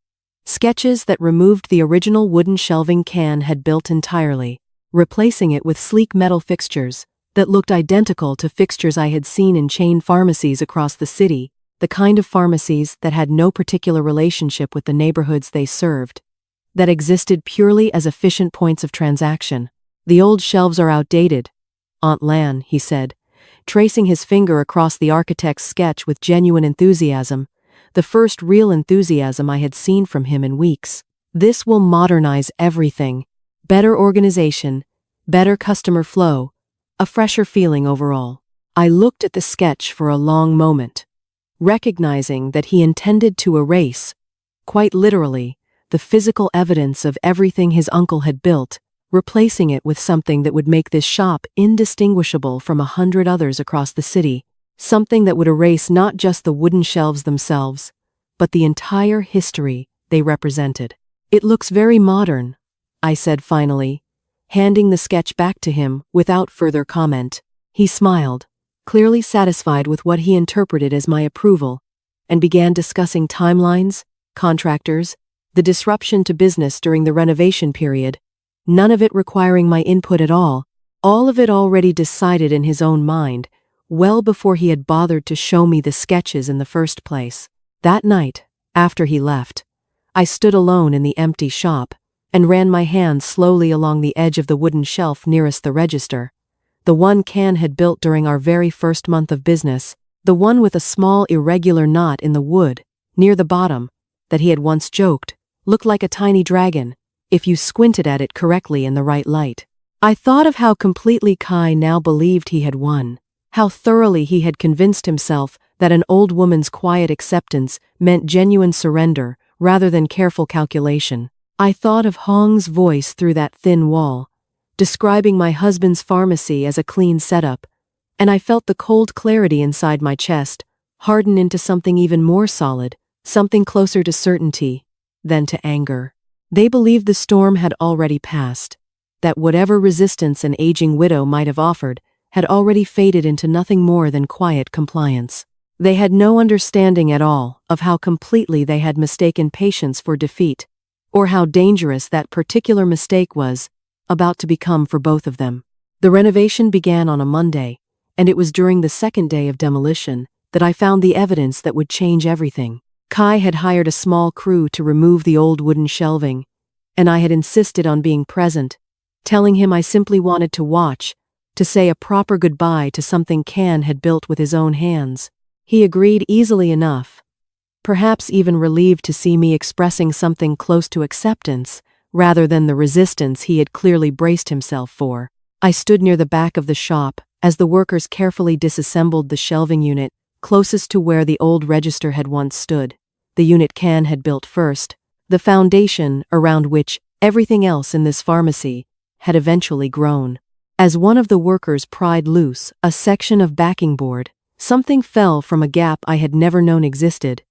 Sketches that removed the original wooden shelving Can had built entirely, replacing it with sleek metal fixtures that looked identical to fixtures I had seen in chain pharmacies across the city, the kind of pharmacies that had no particular relationship with the neighborhoods they served, that existed purely as efficient points of transaction. "The old shelves are outdated, Aunt Lan," he said, tracing his finger across the architect's sketch with genuine enthusiasm, the first real enthusiasm I had seen from him in weeks. "This will modernize everything. Better organization, better customer flow, a fresher feeling overall." I looked at the sketch for a long moment, recognizing that he intended to erase, quite literally, the physical evidence of everything his uncle had built, replacing it with something that would make this shop indistinguishable from 100 others across the city, something that would erase not just the wooden shelves themselves, but the entire history they represented. "It looks very modern," I said finally, handing the sketch back to him without further comment. He smiled, clearly satisfied with what he interpreted as my approval, and began discussing timelines, contractors, the disruption to business during the renovation period, none of it requiring my input at all of it already decided in his own mind, well before he had bothered to show me the sketches in the first place. That night, after he left, I stood alone in the empty shop and ran my hands slowly along the edge of the wooden shelf nearest the register, the one Can had built during our very first month of business, the one with a small irregular knot in the wood, near the bottom, that he had once joked, looked like a tiny dragon, if you squinted at it correctly in the right light. I thought of how completely Kai now believed he had won, how thoroughly he had convinced himself that an old woman's quiet acceptance meant genuine surrender rather than careful calculation. I thought of Hong's voice through that thin wall, describing my husband's pharmacy as a clean setup, and I felt the cold clarity inside my chest harden into something even more solid, something closer to certainty than to anger. They believed the storm had already passed, that whatever resistance an aging widow might have offered had already faded into nothing more than quiet compliance. They had no understanding at all of how completely they had mistaken patience for defeat, or how dangerous that particular mistake was about to become for both of them. The renovation began on a Monday, and it was during the second day of demolition that I found the evidence that would change everything. Kai had hired a small crew to remove the old wooden shelving, and I had insisted on being present, telling him I simply wanted to watch, to say a proper goodbye to something Can had built with his own hands. He agreed easily enough, perhaps even relieved to see me expressing something close to acceptance, rather than the resistance he had clearly braced himself for. I stood near the back of the shop as the workers carefully disassembled the shelving unit closest to where the old register had once stood, the unit Can had built first, the foundation around which everything else in this pharmacy had eventually grown. As one of the workers pried loose a section of backing board, something fell from a gap I had never known existed,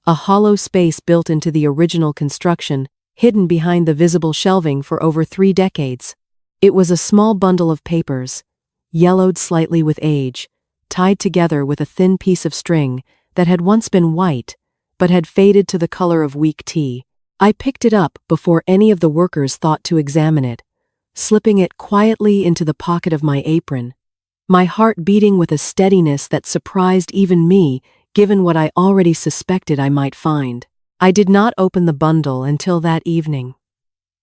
a hollow space built into the original construction, hidden behind the visible shelving for over 3 decades. It was a small bundle of papers, yellowed slightly with age, tied together with a thin piece of string that had once been white, but had faded to the color of weak tea. I picked it up before any of the workers thought to examine it, slipping it quietly into the pocket of my apron, my heart beating with a steadiness that surprised even me, given what I already suspected I might find. I did not open the bundle until that evening.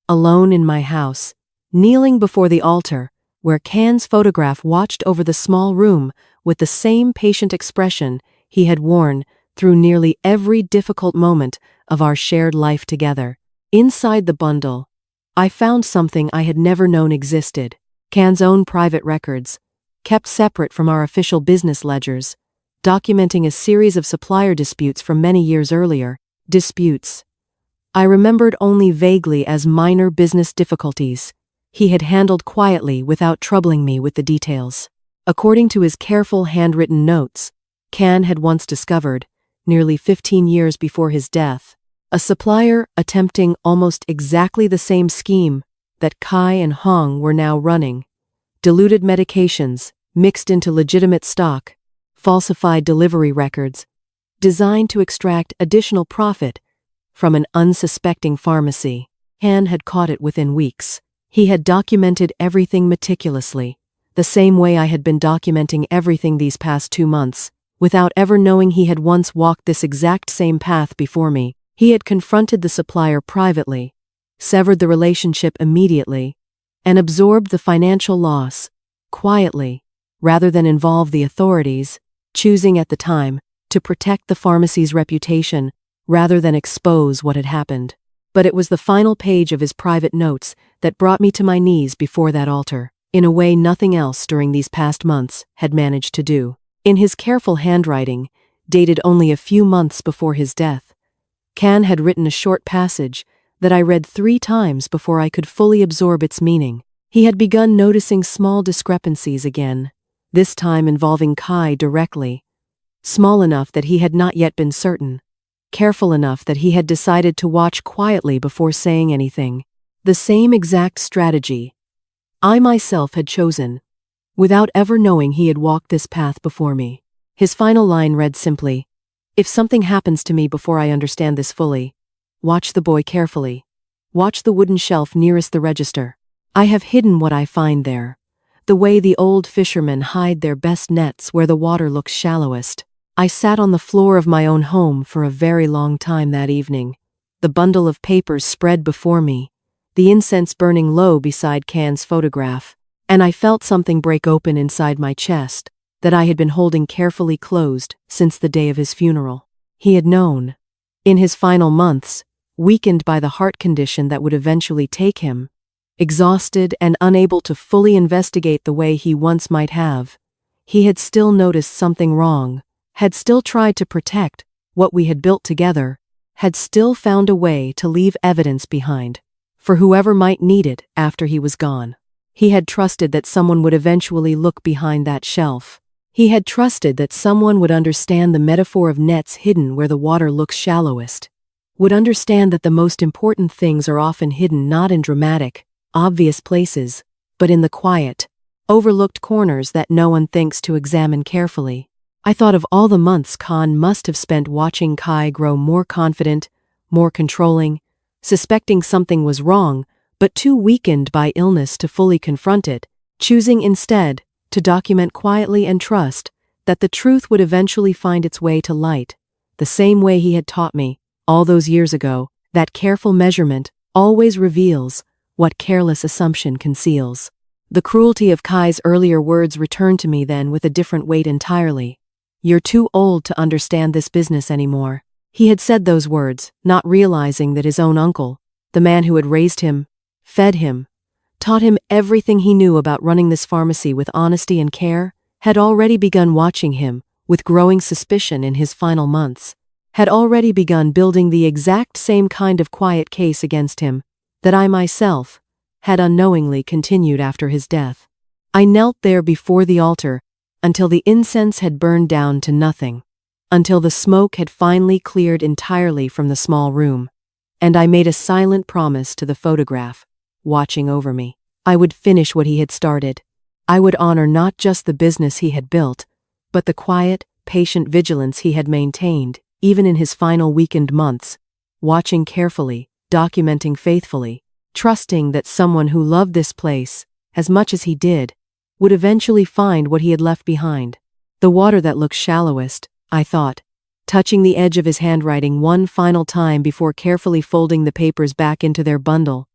Alone in my house, kneeling before the altar, where Can's photograph watched over the small room with the same patient expression he had worn through nearly every difficult moment of our shared life together. Inside the bundle, I found something I had never known existed: Can's own private records, kept separate from our official business ledgers, documenting a series of supplier disputes from many years earlier. Disputes I remembered only vaguely as minor business difficulties he had handled quietly without troubling me with the details. According to his careful handwritten notes, Can had once discovered, nearly 15 years before his death, A supplier attempting almost exactly the same scheme that Kai and Hong were now running. Diluted medications, mixed into legitimate stock, falsified delivery records, designed to extract additional profit from an unsuspecting pharmacy. Han had caught it within weeks. He had documented everything meticulously, the same way I had been documenting everything these past 2 months, without ever knowing he had once walked this exact same path before me. He had confronted the supplier privately, severed the relationship immediately, and absorbed the financial loss, quietly, rather than involve the authorities, choosing at the time to protect the pharmacy's reputation rather than expose what had happened. But it was the final page of his private notes that brought me to my knees before that altar, in a way nothing else during these past months had managed to do. In his careful handwriting, dated only a few months before his death, Can had written a short passage that I read 3 times before I could fully absorb its meaning. He had begun noticing small discrepancies again, this time involving Kai directly, small enough that he had not yet been certain, careful enough that he had decided to watch quietly before saying anything. The same exact strategy I myself had chosen, without ever knowing he had walked this path before me. His final line read simply, "If something happens to me before I understand this fully, watch the boy carefully. Watch the wooden shelf nearest the register. I have hidden what I find there, the way the old fishermen hide their best nets where the water looks shallowest." I sat on the floor of my own home for a very long time that evening, the bundle of papers spread before me, the incense burning low beside Can's photograph, and I felt something break open inside my chest that I had been holding carefully closed since the day of his funeral. He had known. In his final months, weakened by the heart condition that would eventually take him, exhausted and unable to fully investigate the way he once might have, he had still noticed something wrong, had still tried to protect what we had built together, had still found a way to leave evidence behind for whoever might need it after he was gone. He had trusted that someone would eventually look behind that shelf. He had trusted that someone would understand the metaphor of nets hidden where the water looks shallowest, would understand that the most important things are often hidden not in dramatic, obvious places, but in the quiet, overlooked corners that no one thinks to examine carefully. I thought of all the months Khan must have spent watching Kai grow more confident, more controlling, suspecting something was wrong, but too weakened by illness to fully confront it, choosing instead to document quietly and trust that the truth would eventually find its way to light, the same way he had taught me, all those years ago, that careful measurement always reveals what careless assumption conceals. The cruelty of Kai's earlier words returned to me then with a different weight entirely. "You're too old to understand this business anymore." He had said those words, not realizing that his own uncle, the man who had raised him, fed him, taught him everything he knew about running this pharmacy with honesty and care, had already begun watching him with growing suspicion in his final months, had already begun building the exact same kind of quiet case against him that I myself had unknowingly continued after his death. I knelt there before the altar until the incense had burned down to nothing, until the smoke had finally cleared entirely from the small room, and I made a silent promise to the photograph, watching over me. I would finish what he had started. I would honor not just the business he had built, but the quiet, patient vigilance he had maintained, even in his final weakened months, watching carefully, documenting faithfully, trusting that someone who loved this place, as much as he did, would eventually find what he had left behind. The water that looks shallowest, I thought, touching the edge of his handwriting one final time before carefully folding the papers back into their bundle,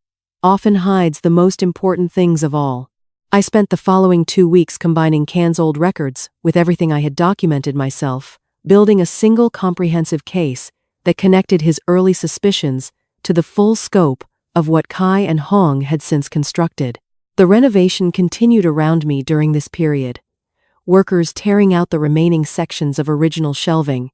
often hides the most important things of all. I spent the following 2 weeks combining Can's old records with everything I had documented myself, building a single comprehensive case that connected his early suspicions to the full scope of what Kai and Hong had since constructed. The renovation continued around me during this period, workers tearing out the remaining sections of original shelving,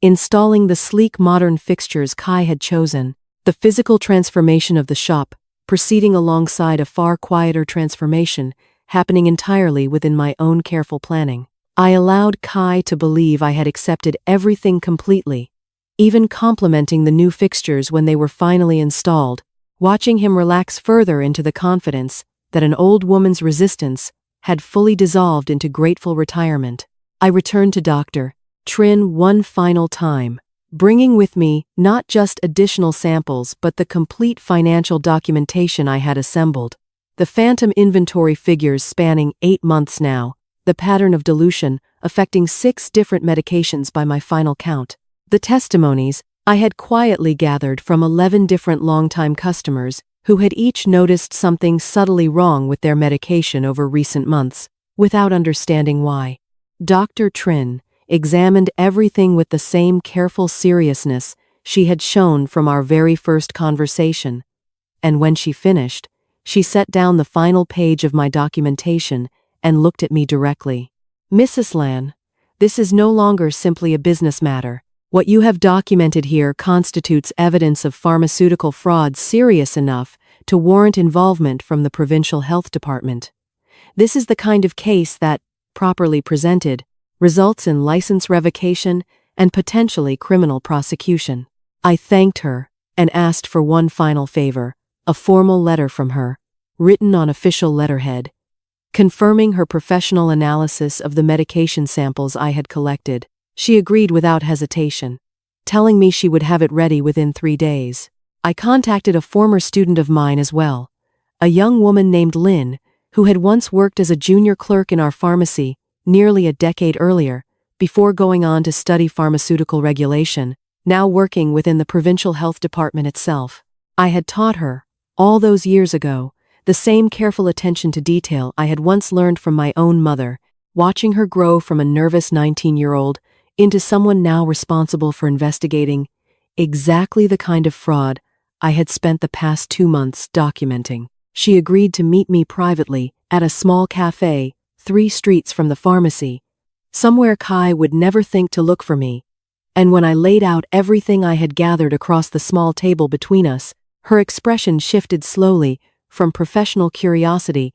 installing the sleek modern fixtures Kai had chosen, the physical transformation of the shop proceeding alongside a far quieter transformation happening entirely within my own careful planning. I allowed Kai to believe I had accepted everything completely, even complimenting the new fixtures when they were finally installed, watching him relax further into the confidence that an old woman's resistance had fully dissolved into grateful retirement. I returned to Dr. Trin one final time, bringing with me not just additional samples but the complete financial documentation I had assembled. The phantom inventory figures spanning 8 months now, the pattern of dilution affecting 6 different medications by my final count. The testimonies I had quietly gathered from 11 different longtime customers who had each noticed something subtly wrong with their medication over recent months, without understanding why. Dr. Trin examined everything with the same careful seriousness she had shown from our very first conversation, and when she finished, she set down the final page of my documentation and looked at me directly. "Mrs. Lan, this is no longer simply a business matter. What you have documented here constitutes evidence of pharmaceutical fraud serious enough to warrant involvement from the provincial health department. This is the kind of case that, properly presented, results in license revocation and potentially criminal prosecution." I thanked her and asked for one final favor, a formal letter from her, written on official letterhead, confirming her professional analysis of the medication samples I had collected. She agreed without hesitation, telling me she would have it ready within 3 days. I contacted a former student of mine as well, a young woman named Lynn, who had once worked as a junior clerk in our pharmacy nearly a decade earlier, before going on to study pharmaceutical regulation, now working within the provincial health department itself. I had taught her, all those years ago, the same careful attention to detail I had once learned from my own mother, watching her grow from a nervous 19-year-old into someone now responsible for investigating exactly the kind of fraud I had spent the past 2 months documenting. She agreed to meet me privately at a small cafe 3 streets from the pharmacy, somewhere Kai would never think to look for me, and when I laid out everything I had gathered across the small table between us, her expression shifted slowly from professional curiosity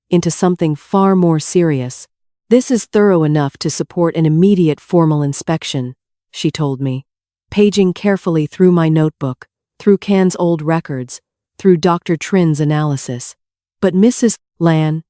into something far more serious. "This is thorough enough to support an immediate formal inspection," she told me, paging carefully through my notebook, through Can's old records, through Dr. Trin's analysis. "But Mrs. Lan,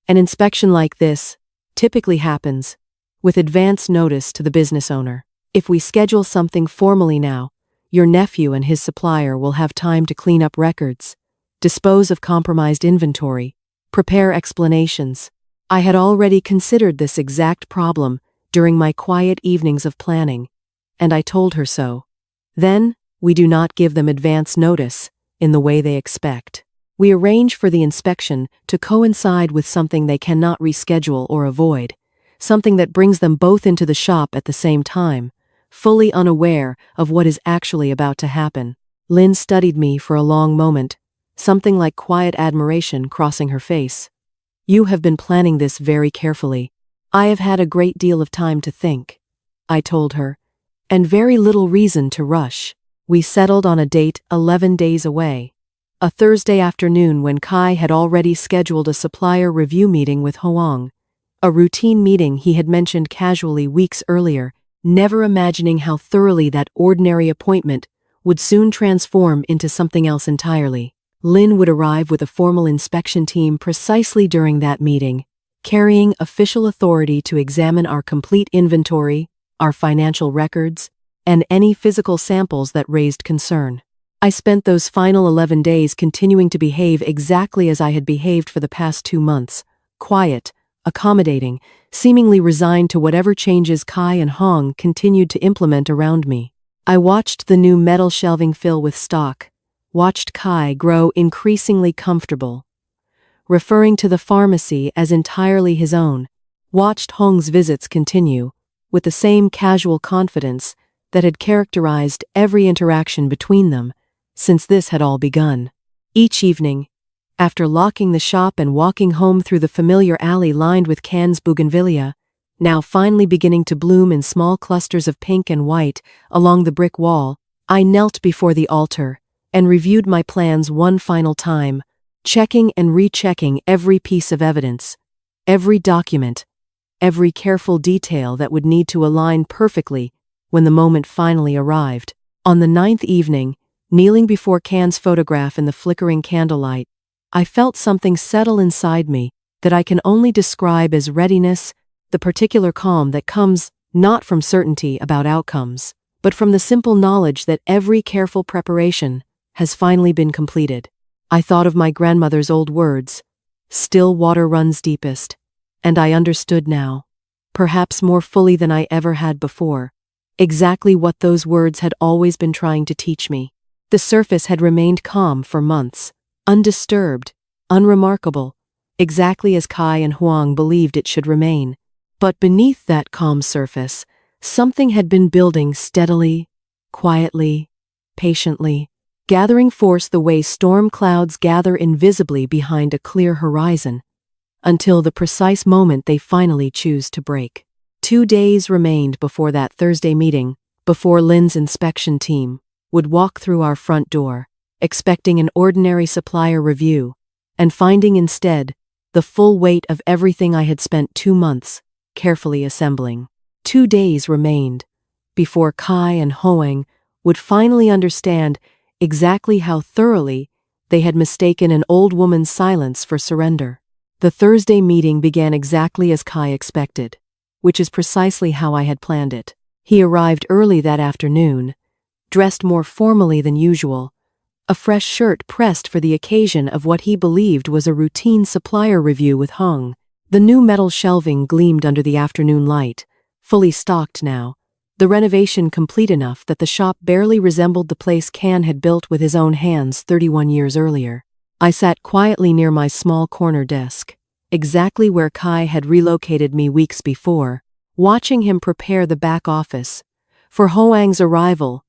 an inspection like this typically happens with advance notice to the business owner. If we schedule something formally now, your nephew and his supplier will have time to clean up records, dispose of compromised inventory, prepare explanations." I had already considered this exact problem during my quiet evenings of planning, and I told her so. Then, we do not give them advance notice in the way they expect. We arrange for the inspection to coincide with something they cannot reschedule or avoid, something that brings them both into the shop at the same time, fully unaware of what is actually about to happen. Lynn studied me for a long moment, something like quiet admiration crossing her face. "You have been planning this very carefully. I have had a great deal of time to think," I told her, "and very little reason to rush." We settled on a date 11 days away, a Thursday afternoon when Kai had already scheduled a supplier review meeting with Hoang, a routine meeting he had mentioned casually weeks earlier, never imagining how thoroughly that ordinary appointment would soon transform into something else entirely. Lynn would arrive with a formal inspection team precisely during that meeting, carrying official authority to examine our complete inventory, our financial records, and any physical samples that raised concern. I spent those final 11 days continuing to behave exactly as I had behaved for the past 2 months, quiet, accommodating, seemingly resigned to whatever changes Kai and Hong continued to implement around me. I watched the new metal shelving fill with stock, watched Kai grow increasingly comfortable, referring to the pharmacy as entirely his own, watched Hong's visits continue, with the same casual confidence that had characterized every interaction between them since this had all begun. Each evening, after locking the shop and walking home through the familiar alley lined with Can's bougainvillea, now finally beginning to bloom in small clusters of pink and white along the brick wall, I knelt before the altar and reviewed my plans one final time, checking and rechecking every piece of evidence, every document, every careful detail that would need to align perfectly when the moment finally arrived. On the 9th evening, kneeling before Can's photograph in the flickering candlelight, I felt something settle inside me that I can only describe as readiness, the particular calm that comes not from certainty about outcomes, but from the simple knowledge that every careful preparation has finally been completed. I thought of my grandmother's old words, "Still water runs deepest," and I understood now, perhaps more fully than I ever had before, exactly what those words had always been trying to teach me. The surface had remained calm for months, undisturbed, unremarkable, exactly as Kai and Huang believed it should remain. But beneath that calm surface, something had been building steadily, quietly, patiently, gathering force the way storm clouds gather invisibly behind a clear horizon, until the precise moment they finally choose to break. 2 days remained before that Thursday meeting, before Lin's inspection team would walk through our front door, expecting an ordinary supplier review, and finding instead the full weight of everything I had spent 2 months carefully assembling. 2 days remained before Kai and Hoang would finally understand exactly how thoroughly they had mistaken an old woman's silence for surrender. The Thursday meeting began exactly as Kai expected, which is precisely how I had planned it. He arrived early that afternoon, dressed more formally than usual, a fresh shirt pressed for the occasion of what he believed was a routine supplier review with Hung. The new metal shelving gleamed under the afternoon light, fully stocked now, the renovation complete enough that the shop barely resembled the place Can had built with his own hands 31 years earlier. I sat quietly near my small corner desk, exactly where Kai had relocated me weeks before, watching him prepare the back office for Hoang's arrival,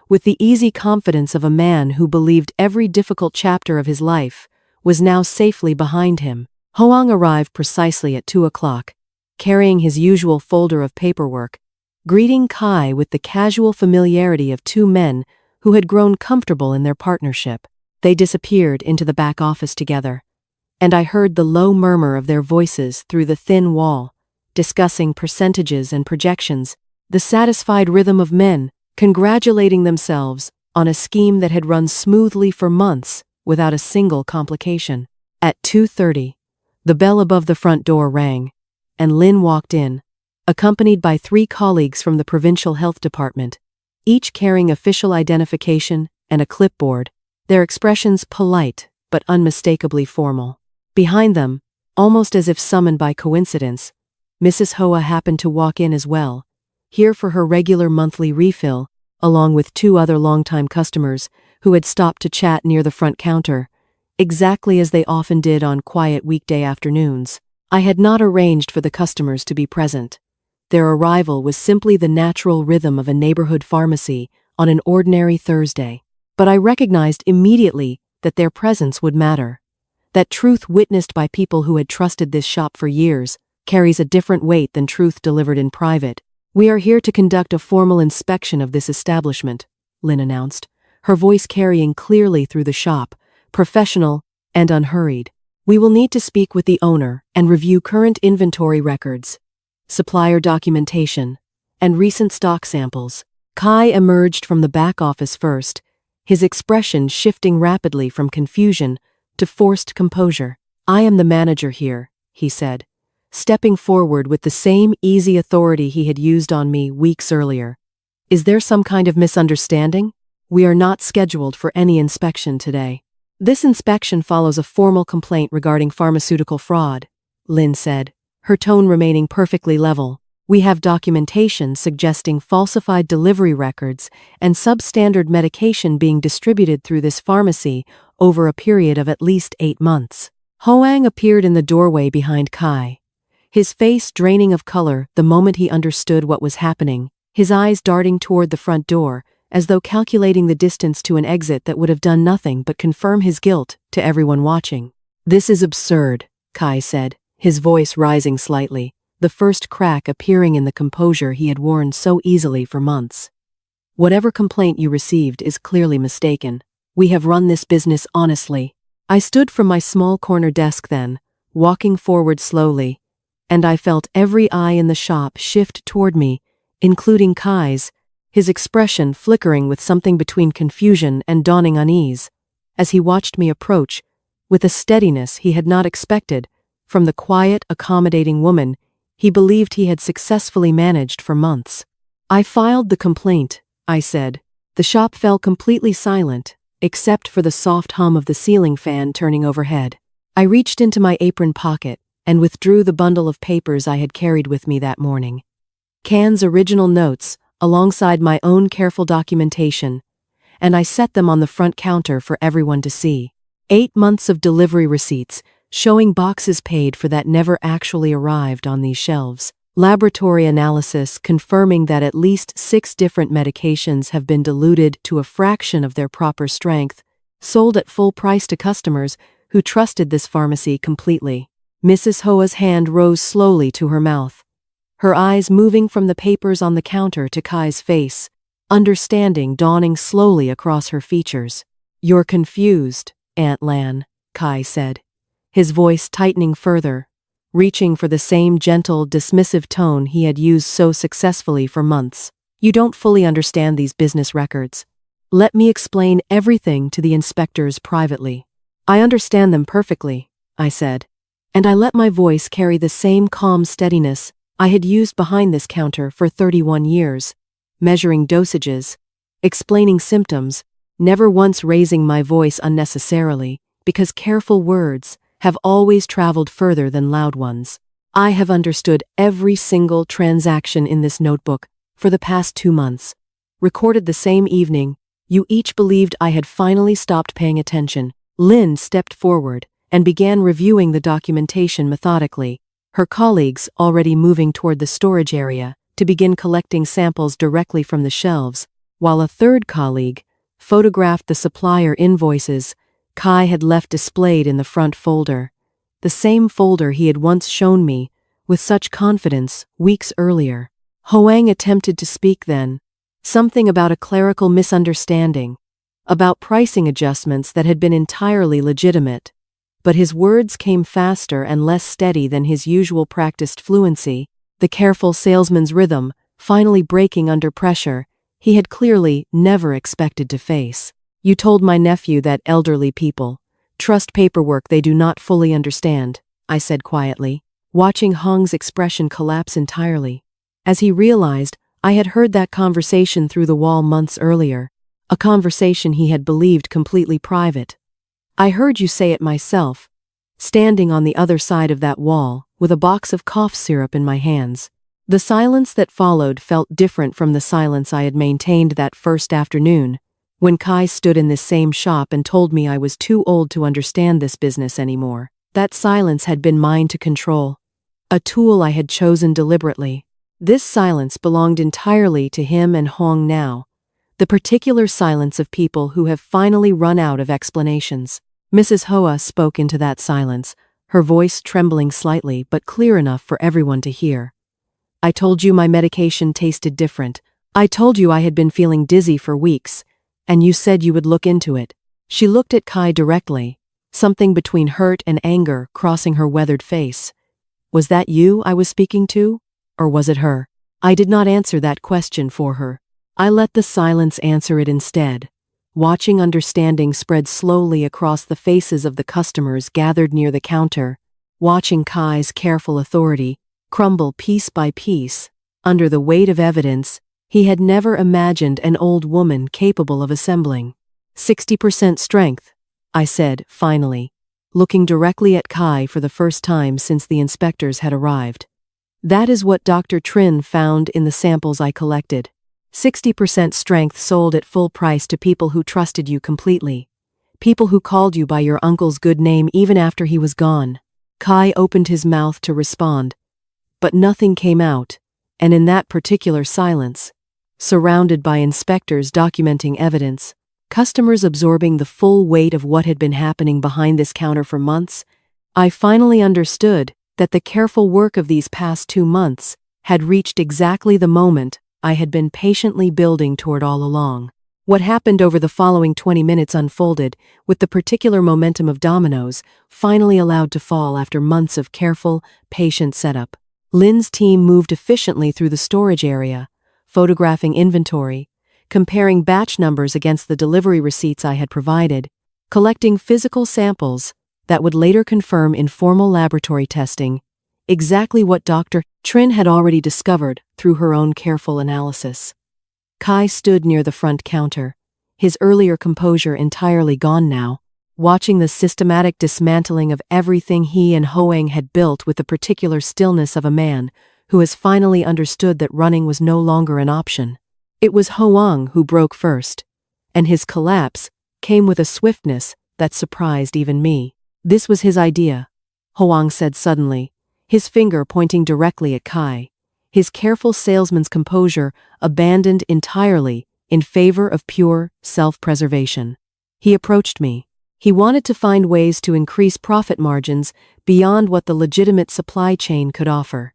with the easy confidence of a man who believed every difficult chapter of his life was now safely behind him. Hoang arrived precisely at 2 o'clock, carrying his usual folder of paperwork, greeting Kai with the casual familiarity of 2 men who had grown comfortable in their partnership. They disappeared into the back office together, and I heard the low murmur of their voices through the thin wall, discussing percentages and projections, the satisfied rhythm of men congratulating themselves on a scheme that had run smoothly for months without a single complication. At 2:30, the bell above the front door rang, and Lin walked in, accompanied by 3 colleagues from the provincial health department, each carrying official identification and a clipboard, their expressions polite but unmistakably formal. Behind them, almost as if summoned by coincidence, Mrs. Hoa happened to walk in as well, here for her regular monthly refill, along with 2 other longtime customers who had stopped to chat near the front counter, exactly as they often did on quiet weekday afternoons. I had not arranged for the customers to be present. Their arrival was simply the natural rhythm of a neighborhood pharmacy on an ordinary Thursday. But I recognized immediately that their presence would matter. That truth witnessed by people who had trusted this shop for years carries a different weight than truth delivered in private. "We are here to conduct a formal inspection of this establishment," Lin announced, her voice carrying clearly through the shop, professional and unhurried. "We will need to speak with the owner and review current inventory records, supplier documentation, and recent stock samples." Kai emerged from the back office first, his expression shifting rapidly from confusion to forced composure. "I am the manager here," he said, stepping forward with the same easy authority he had used on me weeks earlier. "Is there some kind of misunderstanding? We are not scheduled for any inspection today." "This inspection follows a formal complaint regarding pharmaceutical fraud," Lin said, her tone remaining perfectly level. "We have documentation suggesting falsified delivery records and substandard medication being distributed through this pharmacy over a period of at least 8 months. Hoang appeared in the doorway behind Kai, his face draining of color the moment he understood what was happening, his eyes darting toward the front door, as though calculating the distance to an exit that would have done nothing but confirm his guilt to everyone watching. "This is absurd," Kai said, his voice rising slightly, the first crack appearing in the composure he had worn so easily for months. "Whatever complaint you received is clearly mistaken. We have run this business honestly." I stood from my small corner desk then, walking forward slowly, and I felt every eye in the shop shift toward me, including Kai's, his expression flickering with something between confusion and dawning unease, as he watched me approach, with a steadiness he had not expected, from the quiet, accommodating woman he believed he had successfully managed for months. "I filed the complaint," I said. The shop fell completely silent, except for the soft hum of the ceiling fan turning overhead. I reached into my apron pocket and withdrew the bundle of papers I had carried with me that morning. Can's original notes, alongside my own careful documentation, and I set them on the front counter for everyone to see. 8 months of delivery receipts, showing boxes paid for that never actually arrived on these shelves. Laboratory analysis confirming that at least 6 different medications have been diluted to a fraction of their proper strength, sold at full price to customers who trusted this pharmacy completely. Mrs. Hoa's hand rose slowly to her mouth, her eyes moving from the papers on the counter to Kai's face, understanding dawning slowly across her features. "You're confused, Aunt Lan," Kai said, his voice tightening further, reaching for the same gentle, dismissive tone he had used so successfully for months. "You don't fully understand these business records. Let me explain everything to the inspectors privately." "I understand them perfectly," I said, and I let my voice carry the same calm steadiness I had used behind this counter for 31 years, measuring dosages, explaining symptoms, never once raising my voice unnecessarily, because careful words have always traveled further than loud ones. "I have understood every single transaction in this notebook for the past 2 months. Recorded the same evening, you each believed I had finally stopped paying attention." Lynn stepped forward and began reviewing the documentation methodically, her colleagues already moving toward the storage area to begin collecting samples directly from the shelves, while a third colleague photographed the supplier invoices Kai had left displayed in the front folder, the same folder he had once shown me with such confidence weeks earlier. Hoang attempted to speak then, something about a clerical misunderstanding, about pricing adjustments that had been entirely legitimate, but his words came faster and less steady than his usual practiced fluency, the careful salesman's rhythm finally breaking under pressure he had clearly never expected to face. "You told my nephew that elderly people trust paperwork they do not fully understand," I said quietly, watching Hong's expression collapse entirely, as he realized I had heard that conversation through the wall months earlier, a conversation he had believed completely private. "I heard you say it myself," standing on the other side of that wall, with a box of cough syrup in my hands. The silence that followed felt different from the silence I had maintained that first afternoon, when Kai stood in this same shop and told me I was too old to understand this business anymore. That silence had been mine to control, a tool I had chosen deliberately. This silence belonged entirely to him and Hong now, the particular silence of people who have finally run out of explanations. Mrs. Hoa spoke into that silence, her voice trembling slightly but clear enough for everyone to hear. "I told you my medication tasted different. I told you I had been feeling dizzy for weeks, and you said you would look into it." She looked at Kai directly, something between hurt and anger crossing her weathered face. "Was that you I was speaking to, or was it her?" I did not answer that question for her. I let the silence answer it instead, watching understanding spread slowly across the faces of the customers gathered near the counter, watching Kai's careful authority crumble piece by piece under the weight of evidence he had never imagined an old woman capable of assembling. 60% strength, I said, finally, looking directly at Kai for the first time since the inspectors had arrived. "That is what Dr. Trin found in the samples I collected. 60% strength sold at full price to people who trusted you completely. People who called you by your uncle's good name even after he was gone." Kai opened his mouth to respond, but nothing came out, and in that particular silence, surrounded by inspectors documenting evidence, customers absorbing the full weight of what had been happening behind this counter for months, I finally understood that the careful work of these past 2 months had reached exactly the moment I had been patiently building toward all along. What happened over the following 20 minutes unfolded with the particular momentum of dominoes finally allowed to fall after months of careful, patient setup. Lynn's team moved efficiently through the storage area, photographing inventory, comparing batch numbers against the delivery receipts I had provided, collecting physical samples that would later confirm in formal laboratory testing exactly what Dr. Trin had already discovered through her own careful analysis. Kai stood near the front counter, his earlier composure entirely gone now, watching the systematic dismantling of everything he and Hoang had built with the particular stillness of a man who has finally understood that running was no longer an option. It was Hoang who broke first, and his collapse came with a swiftness that surprised even me. This was his idea, Hoang said suddenly, his finger pointing directly at Kai, his careful salesman's composure abandoned entirely in favor of pure self-preservation. He approached me. He wanted to find ways to increase profit margins beyond what the legitimate supply chain could offer.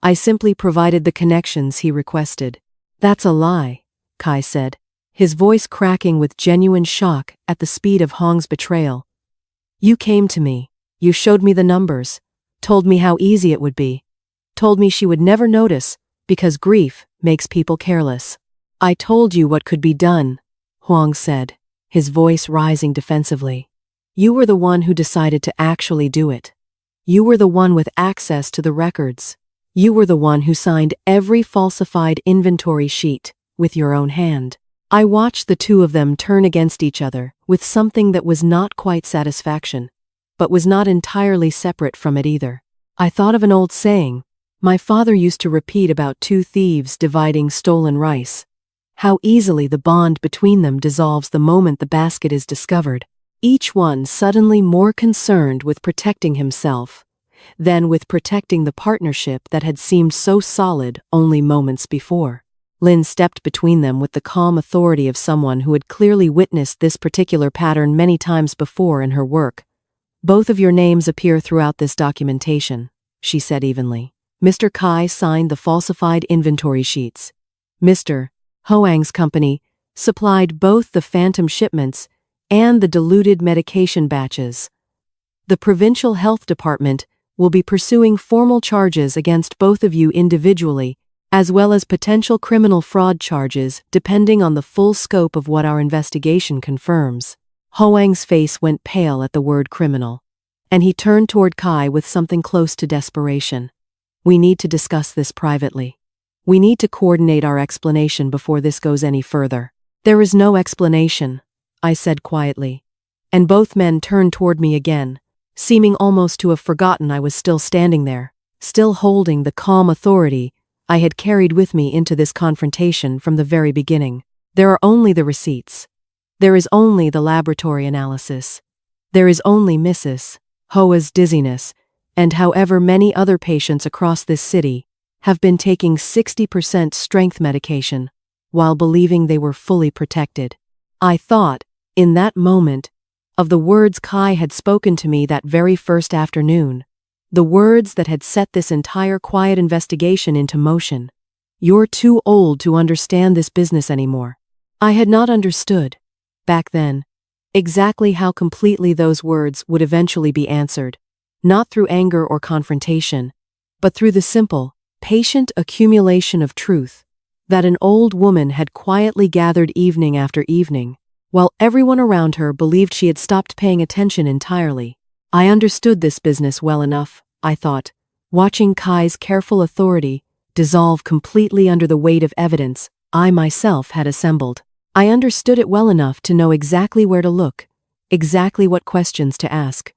I simply provided the connections he requested. That's a lie, Kai said, his voice cracking with genuine shock at the speed of Hong's betrayal. You came to me, you showed me the numbers, told me how easy it would be, told me she would never notice because grief makes people careless. I told you what could be done, Huang said, his voice rising defensively. You were the one who decided to actually do it. You were the one with access to the records. You were the one who signed every falsified inventory sheet with your own hand. I watched the two of them turn against each other with something that was not quite satisfaction, but was not entirely separate from it either. I thought of an old saying my father used to repeat about two thieves dividing stolen rice. How easily the bond between them dissolves the moment the basket is discovered, each one suddenly more concerned with protecting himself than with protecting the partnership that had seemed so solid only moments before. Lin stepped between them with the calm authority of someone who had clearly witnessed this particular pattern many times before in her work. Both of your names appear throughout this documentation, she said evenly. Mr. Kai signed the falsified inventory sheets. Mr. Hoang's company supplied both the phantom shipments and the diluted medication batches. The Provincial Health Department will be pursuing formal charges against both of you individually, as well as potential criminal fraud charges depending on the full scope of what our investigation confirms. Hoang's face went pale at the word criminal, and he turned toward Kai with something close to desperation. We need to discuss this privately. We need to coordinate our explanation before this goes any further. There is no explanation, I said quietly, and both men turned toward me again, seeming almost to have forgotten I was still standing there, still holding the calm authority I had carried with me into this confrontation from the very beginning. There are only the receipts. There is only the laboratory analysis. There is only Mrs. Hoa's dizziness, and however many other patients across this city have been taking 60% strength medication while believing they were fully protected. I thought, in that moment, of the words Kai had spoken to me that very first afternoon, the words that had set this entire quiet investigation into motion. You're too old to understand this business anymore. I had not understood, back then, exactly how completely those words would eventually be answered, not through anger or confrontation, but through the simple, patient accumulation of truth that an old woman had quietly gathered evening after evening, while everyone around her believed she had stopped paying attention entirely. I understood this business well enough, I thought, watching Kai's careful authority dissolve completely under the weight of evidence I myself had assembled. I understood it well enough to know exactly where to look, exactly what questions to ask,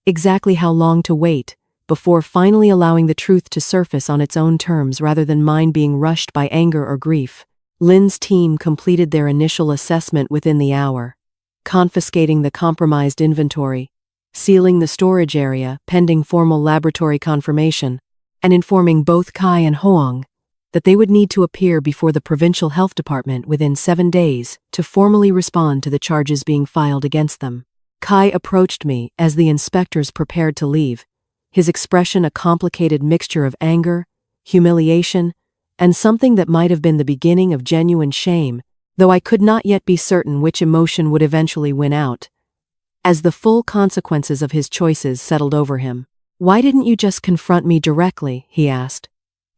exactly how long to wait, before finally allowing the truth to surface on its own terms rather than mine being rushed by anger or grief. Lin's team completed their initial assessment within the hour, confiscating the compromised inventory, sealing the storage area pending formal laboratory confirmation, and informing both Kai and Hoang that they would need to appear before the Provincial Health Department within 7 days to formally respond to the charges being filed against them. Kai approached me as the inspectors prepared to leave, his expression a complicated mixture of anger, humiliation, and something that might have been the beginning of genuine shame, though I could not yet be certain which emotion would eventually win out. As the full consequences of his choices settled over him. Why didn't you just confront me directly, he asked,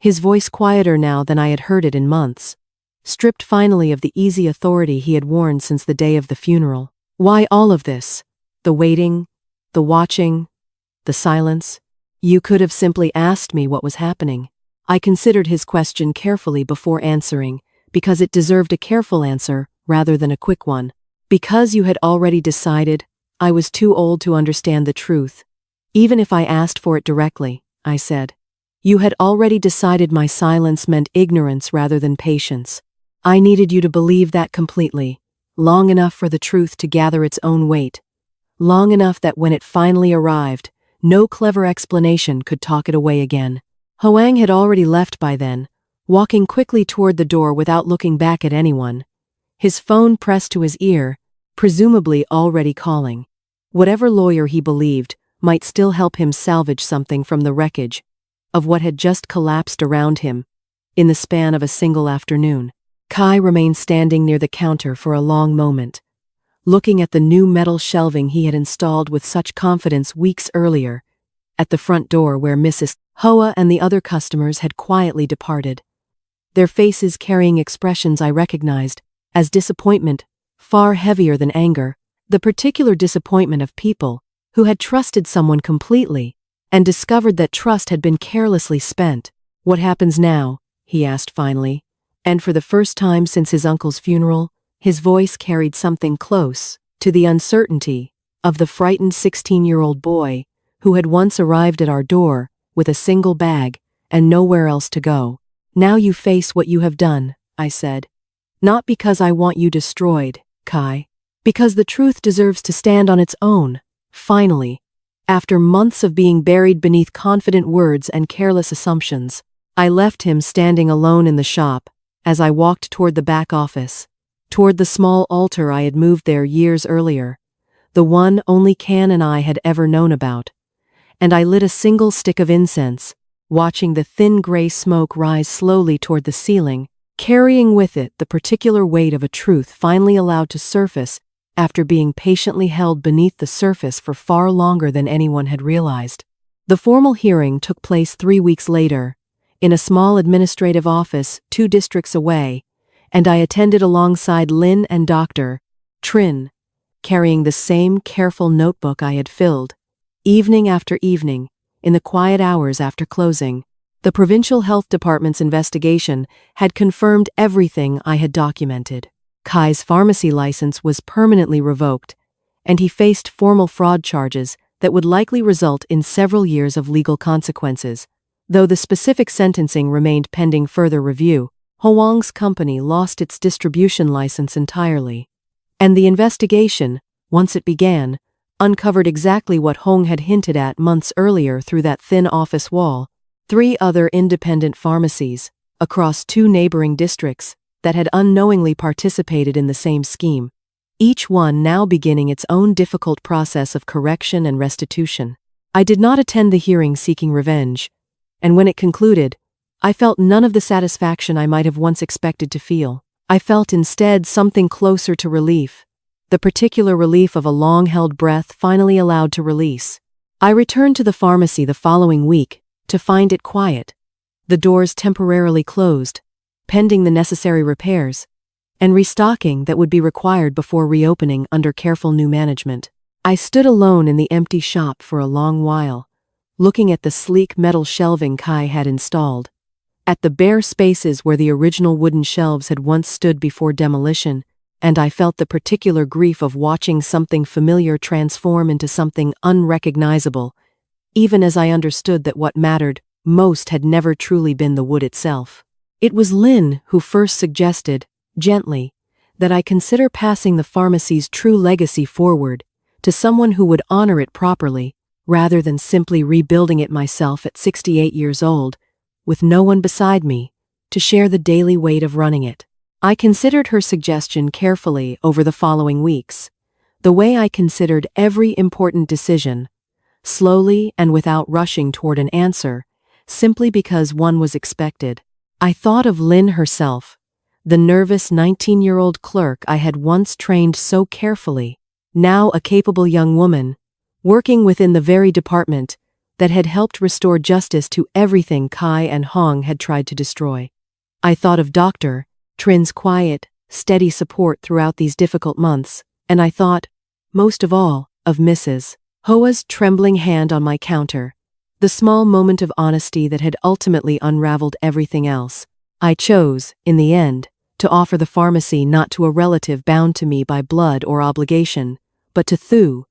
his voice quieter now than I had heard it in months. stripped finally of the easy authority he had worn since the day of the funeral. Why all of this? The waiting, the watching, the silence? You could have simply asked me what was happening. I considered his question carefully before answering, because it deserved a careful answer rather than a quick one. Because you had already decided, I was too old to understand the truth. Even if I asked for it directly, I said. You had already decided my silence meant ignorance rather than patience. I needed you to believe that completely, long enough for the truth to gather its own weight. Long enough that when it finally arrived, no clever explanation could talk it away again. Hoang had already left by then, walking quickly toward the door without looking back at anyone. His phone pressed to his ear, presumably already calling. Whatever lawyer he believed might still help him salvage something from the wreckage of what had just collapsed around him in the span of a single afternoon. Kai remained standing near the counter for a long moment, looking at the new metal shelving he had installed with such confidence weeks earlier, at the front door where Mrs. Hoa and the other customers had quietly departed, their faces carrying expressions I recognized as disappointment, far heavier than anger, the particular disappointment of people who had trusted someone completely and discovered that trust had been carelessly spent. What happens now? He asked finally, and for the first time since his uncle's funeral, his voice carried something close to the uncertainty of the frightened 16-year-old boy who had once arrived at our door with a single bag and nowhere else to go. Now you face what you have done, I said. Not because I want you destroyed, Kai. Because the truth deserves to stand on its own, finally. After months of being buried beneath confident words and careless assumptions, I left him standing alone in the shop as I walked toward the back office, toward the small altar I had moved there years earlier, the one only Can and I had ever known about. And I lit a single stick of incense, watching the thin gray smoke rise slowly toward the ceiling, carrying with it the particular weight of a truth finally allowed to surface after being patiently held beneath the surface for far longer than anyone had realized. The formal hearing took place 3 weeks later, in a small administrative office 2 districts away, and I attended alongside Lin and Dr. Trin, carrying the same careful notebook I had filled, evening after evening, in the quiet hours after closing. The Provincial Health Department's investigation had confirmed everything I had documented. Kai's pharmacy license was permanently revoked, and he faced formal fraud charges that would likely result in several years of legal consequences. Though the specific sentencing remained pending further review, Hoang's company lost its distribution license entirely. And the investigation, once it began, uncovered exactly what Hong had hinted at months earlier through that thin office wall: 3 other independent pharmacies, across 2 neighboring districts, that had unknowingly participated in the same scheme, each one now beginning its own difficult process of correction and restitution. I did not attend the hearing seeking revenge, and when it concluded, I felt none of the satisfaction I might have once expected to feel. I felt instead something closer to relief, the particular relief of a long-held breath finally allowed to release. I returned to the pharmacy the following week to find it quiet, the doors temporarily closed, pending the necessary repairs and restocking that would be required before reopening under careful new management. I stood alone in the empty shop for a long while, looking at the sleek metal shelving Kai had installed, at the bare spaces where the original wooden shelves had once stood before demolition, and I felt the particular grief of watching something familiar transform into something unrecognizable, even as I understood that what mattered most had never truly been the wood itself. It was Lin who first suggested, gently, that I consider passing the pharmacy's true legacy forward to someone who would honor it properly, rather than simply rebuilding it myself at 68 years old, with no one beside me to share the daily weight of running it. I considered her suggestion carefully over the following weeks, the way I considered every important decision, slowly and without rushing toward an answer, simply because one was expected. I thought of Lin herself, the nervous 19-year-old clerk I had once trained so carefully, now a capable young woman, working within the very department that had helped restore justice to everything Kai and Hong had tried to destroy. I thought of Dr. Trin's quiet, steady support throughout these difficult months, and I thought, most of all, of Mrs. Hoa's trembling hand on my counter, the small moment of honesty that had ultimately unraveled everything else. I chose, in the end, to offer the pharmacy not to a relative bound to me by blood or obligation, but to Thu,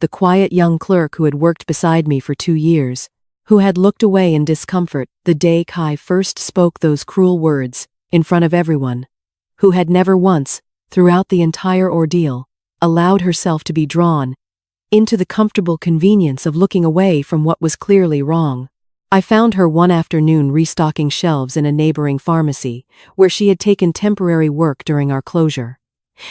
the quiet young clerk who had worked beside me for 2 years, who had looked away in discomfort the day Kai first spoke those cruel words, in front of everyone, who had never once, throughout the entire ordeal, allowed herself to be drawn into the comfortable convenience of looking away from what was clearly wrong. I found her one afternoon restocking shelves in a neighboring pharmacy, where she had taken temporary work during our closure.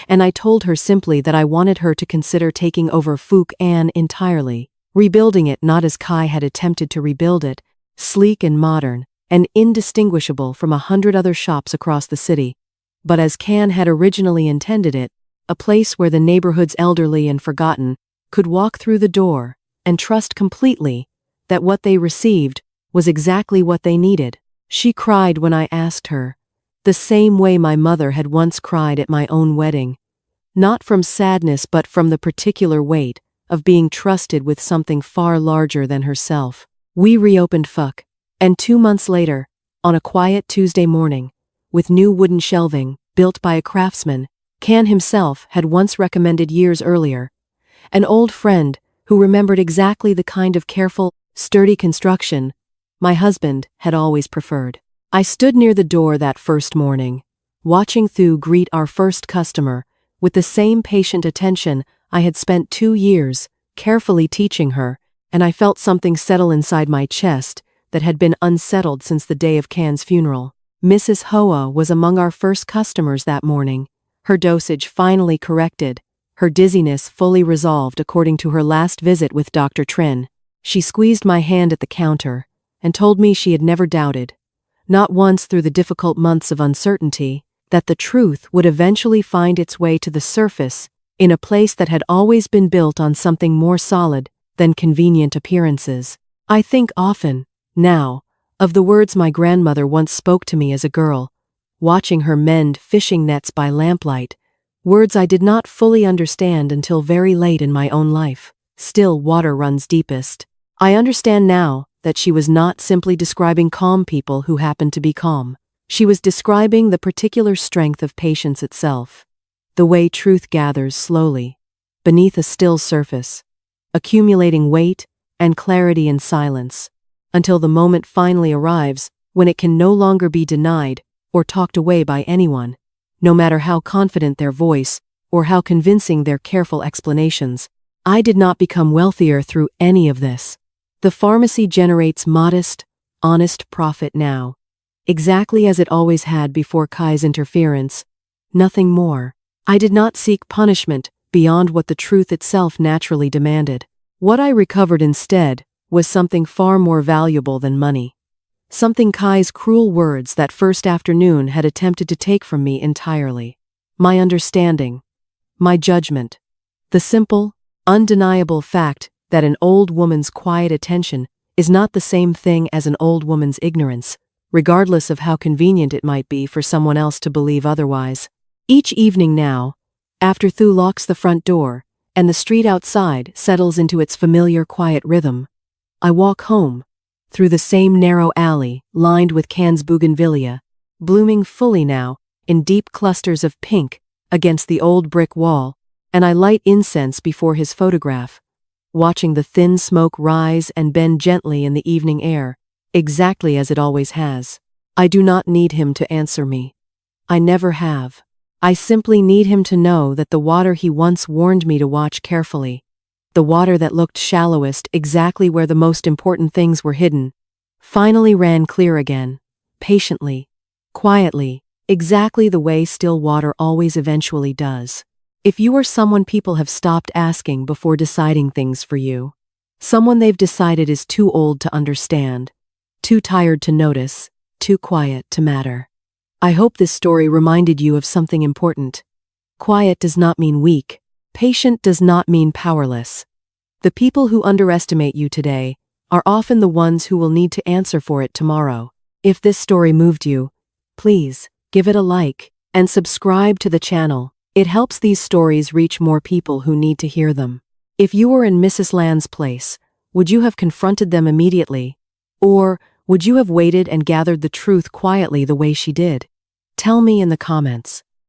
And I told her simply that I wanted her to consider taking over Phuc An entirely, rebuilding it not as Kai had attempted to rebuild it, sleek and modern, and indistinguishable from 100 other shops across the city, but as Can had originally intended it, a place where the neighborhood's elderly and forgotten could walk through the door and trust completely that what they received was exactly what they needed. She cried when I asked her, the same way my mother had once cried at my own wedding, not from sadness but from the particular weight of being trusted with something far larger than herself. We reopened Phuc, and 2 months later, on a quiet Tuesday morning, with new wooden shelving, built by a craftsman Can himself had once recommended years earlier, an old friend who remembered exactly the kind of careful, sturdy construction my husband had always preferred. I stood near the door that first morning, watching Thu greet our first customer with the same patient attention I had spent 2 years carefully teaching her, and I felt something settle inside my chest that had been unsettled since the day of Can's funeral. Mrs. Hoa was among our first customers that morning, her dosage finally corrected, her dizziness fully resolved according to her last visit with Dr. Trin. She squeezed my hand at the counter and told me she had never doubted, not once through the difficult months of uncertainty, that the truth would eventually find its way to the surface in a place that had always been built on something more solid than convenient appearances. I think often, now, of the words my grandmother once spoke to me as a girl, watching her mend fishing nets by lamplight, words I did not fully understand until very late in my own life. Still water runs deepest. I understand now that she was not simply describing calm people who happened to be calm. She was describing the particular strength of patience itself, the way truth gathers slowly, beneath a still surface, accumulating weight and clarity in silence, until the moment finally arrives when it can no longer be denied or talked away by anyone, no matter how confident their voice or how convincing their careful explanations. I did not become wealthier through any of this. The pharmacy generates modest, honest profit now, exactly as it always had before Kai's interference, nothing more. I did not seek punishment beyond what the truth itself naturally demanded. What I recovered instead was something far more valuable than money. Something Kai's cruel words that first afternoon had attempted to take from me entirely. My understanding. My judgment. The simple, undeniable fact that an old woman's quiet attention is not the same thing as an old woman's ignorance, regardless of how convenient it might be for someone else to believe otherwise. Each evening now, after Thu locks the front door and the street outside settles into its familiar quiet rhythm, I walk home, through the same narrow alley lined with Can's bougainvillea, blooming fully now in deep clusters of pink against the old brick wall, and I light incense before his photograph, watching the thin smoke rise and bend gently in the evening air, exactly as it always has. I do not need him to answer me. I never have. I simply need him to know that the water he once warned me to watch carefully, the water that looked shallowest exactly where the most important things were hidden, finally ran clear again, patiently, quietly, exactly the way still water always eventually does. If you are someone people have stopped asking before deciding things for you, someone they've decided is too old to understand, too tired to notice, too quiet to matter, I hope this story reminded you of something important. Quiet does not mean weak. Patient does not mean powerless. The people who underestimate you today are often the ones who will need to answer for it tomorrow. If this story moved you, please give it a like, and subscribe to the channel. It helps these stories reach more people who need to hear them. If you were in Mrs. Land's place, would you have confronted them immediately? Or would you have waited and gathered the truth quietly the way she did? Tell me in the comments.